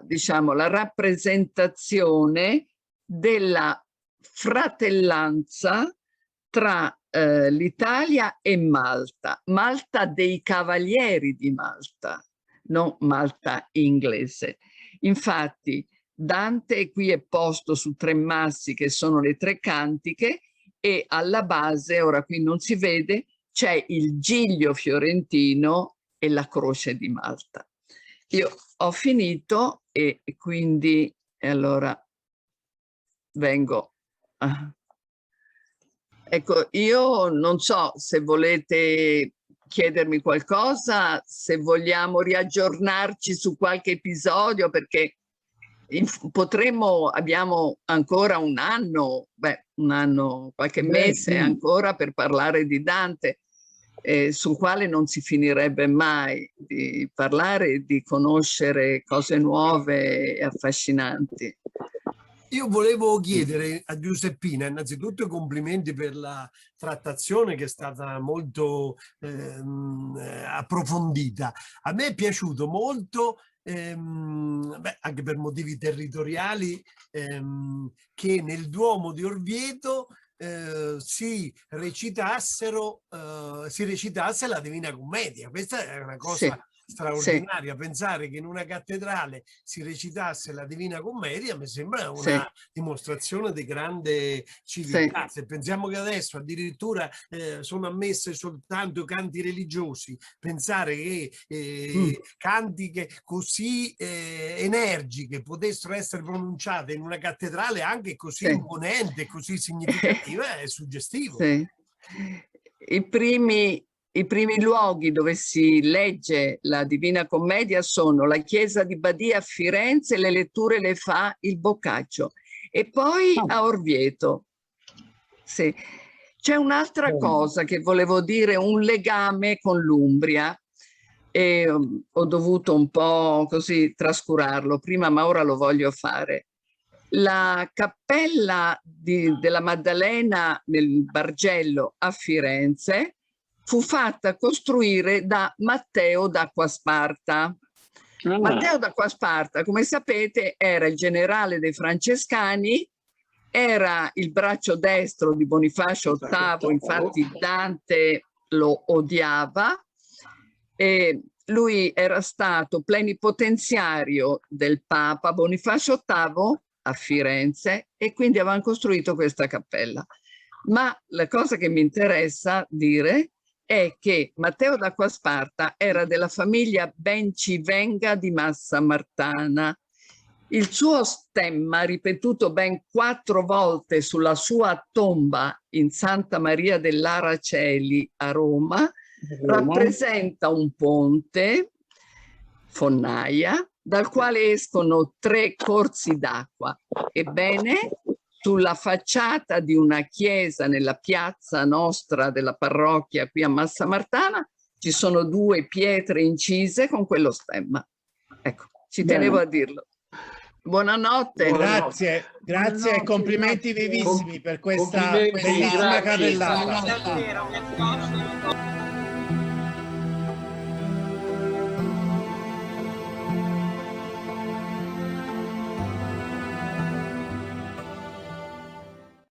diciamo, la rappresentazione della fratellanza tra l'Italia e Malta, Malta dei Cavalieri di Malta, non Malta inglese. Infatti Dante qui è posto su 3 massi che sono le 3 cantiche e alla base, ora qui non si vede, c'è il giglio fiorentino e la croce di Malta. Io ho finito e quindi allora vengo. Ecco, io non so se volete chiedermi qualcosa, se vogliamo riaggiornarci su qualche episodio, perché abbiamo ancora un anno, qualche mese ancora per parlare di Dante, sul quale non si finirebbe mai di parlare e di conoscere cose nuove e affascinanti.
Io volevo chiedere a Giuseppina innanzitutto i complimenti per la trattazione che è stata molto approfondita. A me è piaciuto molto, anche per motivi territoriali, che nel Duomo di Orvieto si recitasse la Divina Commedia. Questa è una cosa straordinaria. Pensare che in una cattedrale si recitasse la Divina Commedia mi sembra una dimostrazione di grande civiltà. Se pensiamo che adesso addirittura sono ammesse soltanto canti religiosi, pensare che cantiche così energiche potessero essere pronunciate in una cattedrale anche così imponente, così significativa, è suggestivo.
I primi luoghi dove si legge la Divina Commedia sono la chiesa di Badia a Firenze, le letture le fa il Boccaccio, e poi a Orvieto. C'è un'altra cosa che volevo dire, un legame con l'Umbria, e ho dovuto un po' così trascurarlo prima, ma ora lo voglio fare. La cappella della Maddalena nel Bargello a Firenze fu fatta costruire da Matteo d'Acquasparta. Matteo d'Acquasparta, come sapete, era il generale dei Francescani, era il braccio destro di Bonifacio VIII, infatti Dante lo odiava, e lui era stato plenipotenziario del Papa Bonifacio VIII a Firenze e quindi avevano costruito questa cappella. Ma la cosa che mi interessa dire è che Matteo d'Acquasparta era della famiglia Bencivenga di Massa Martana. Il suo stemma, ripetuto ben 4 volte sulla sua tomba in Santa Maria dell'Araceli a Roma, rappresenta un ponte, Fonnaia, dal quale escono 3 corsi d'acqua. Ebbene, sulla facciata di una chiesa nella piazza nostra della parrocchia qui a Massa Martana ci sono 2 pietre incise con quello stemma. Ecco, ci tenevo a dirlo. Buonanotte.
Grazie, grazie e complimenti vivissimi per questa bellissima carrellata.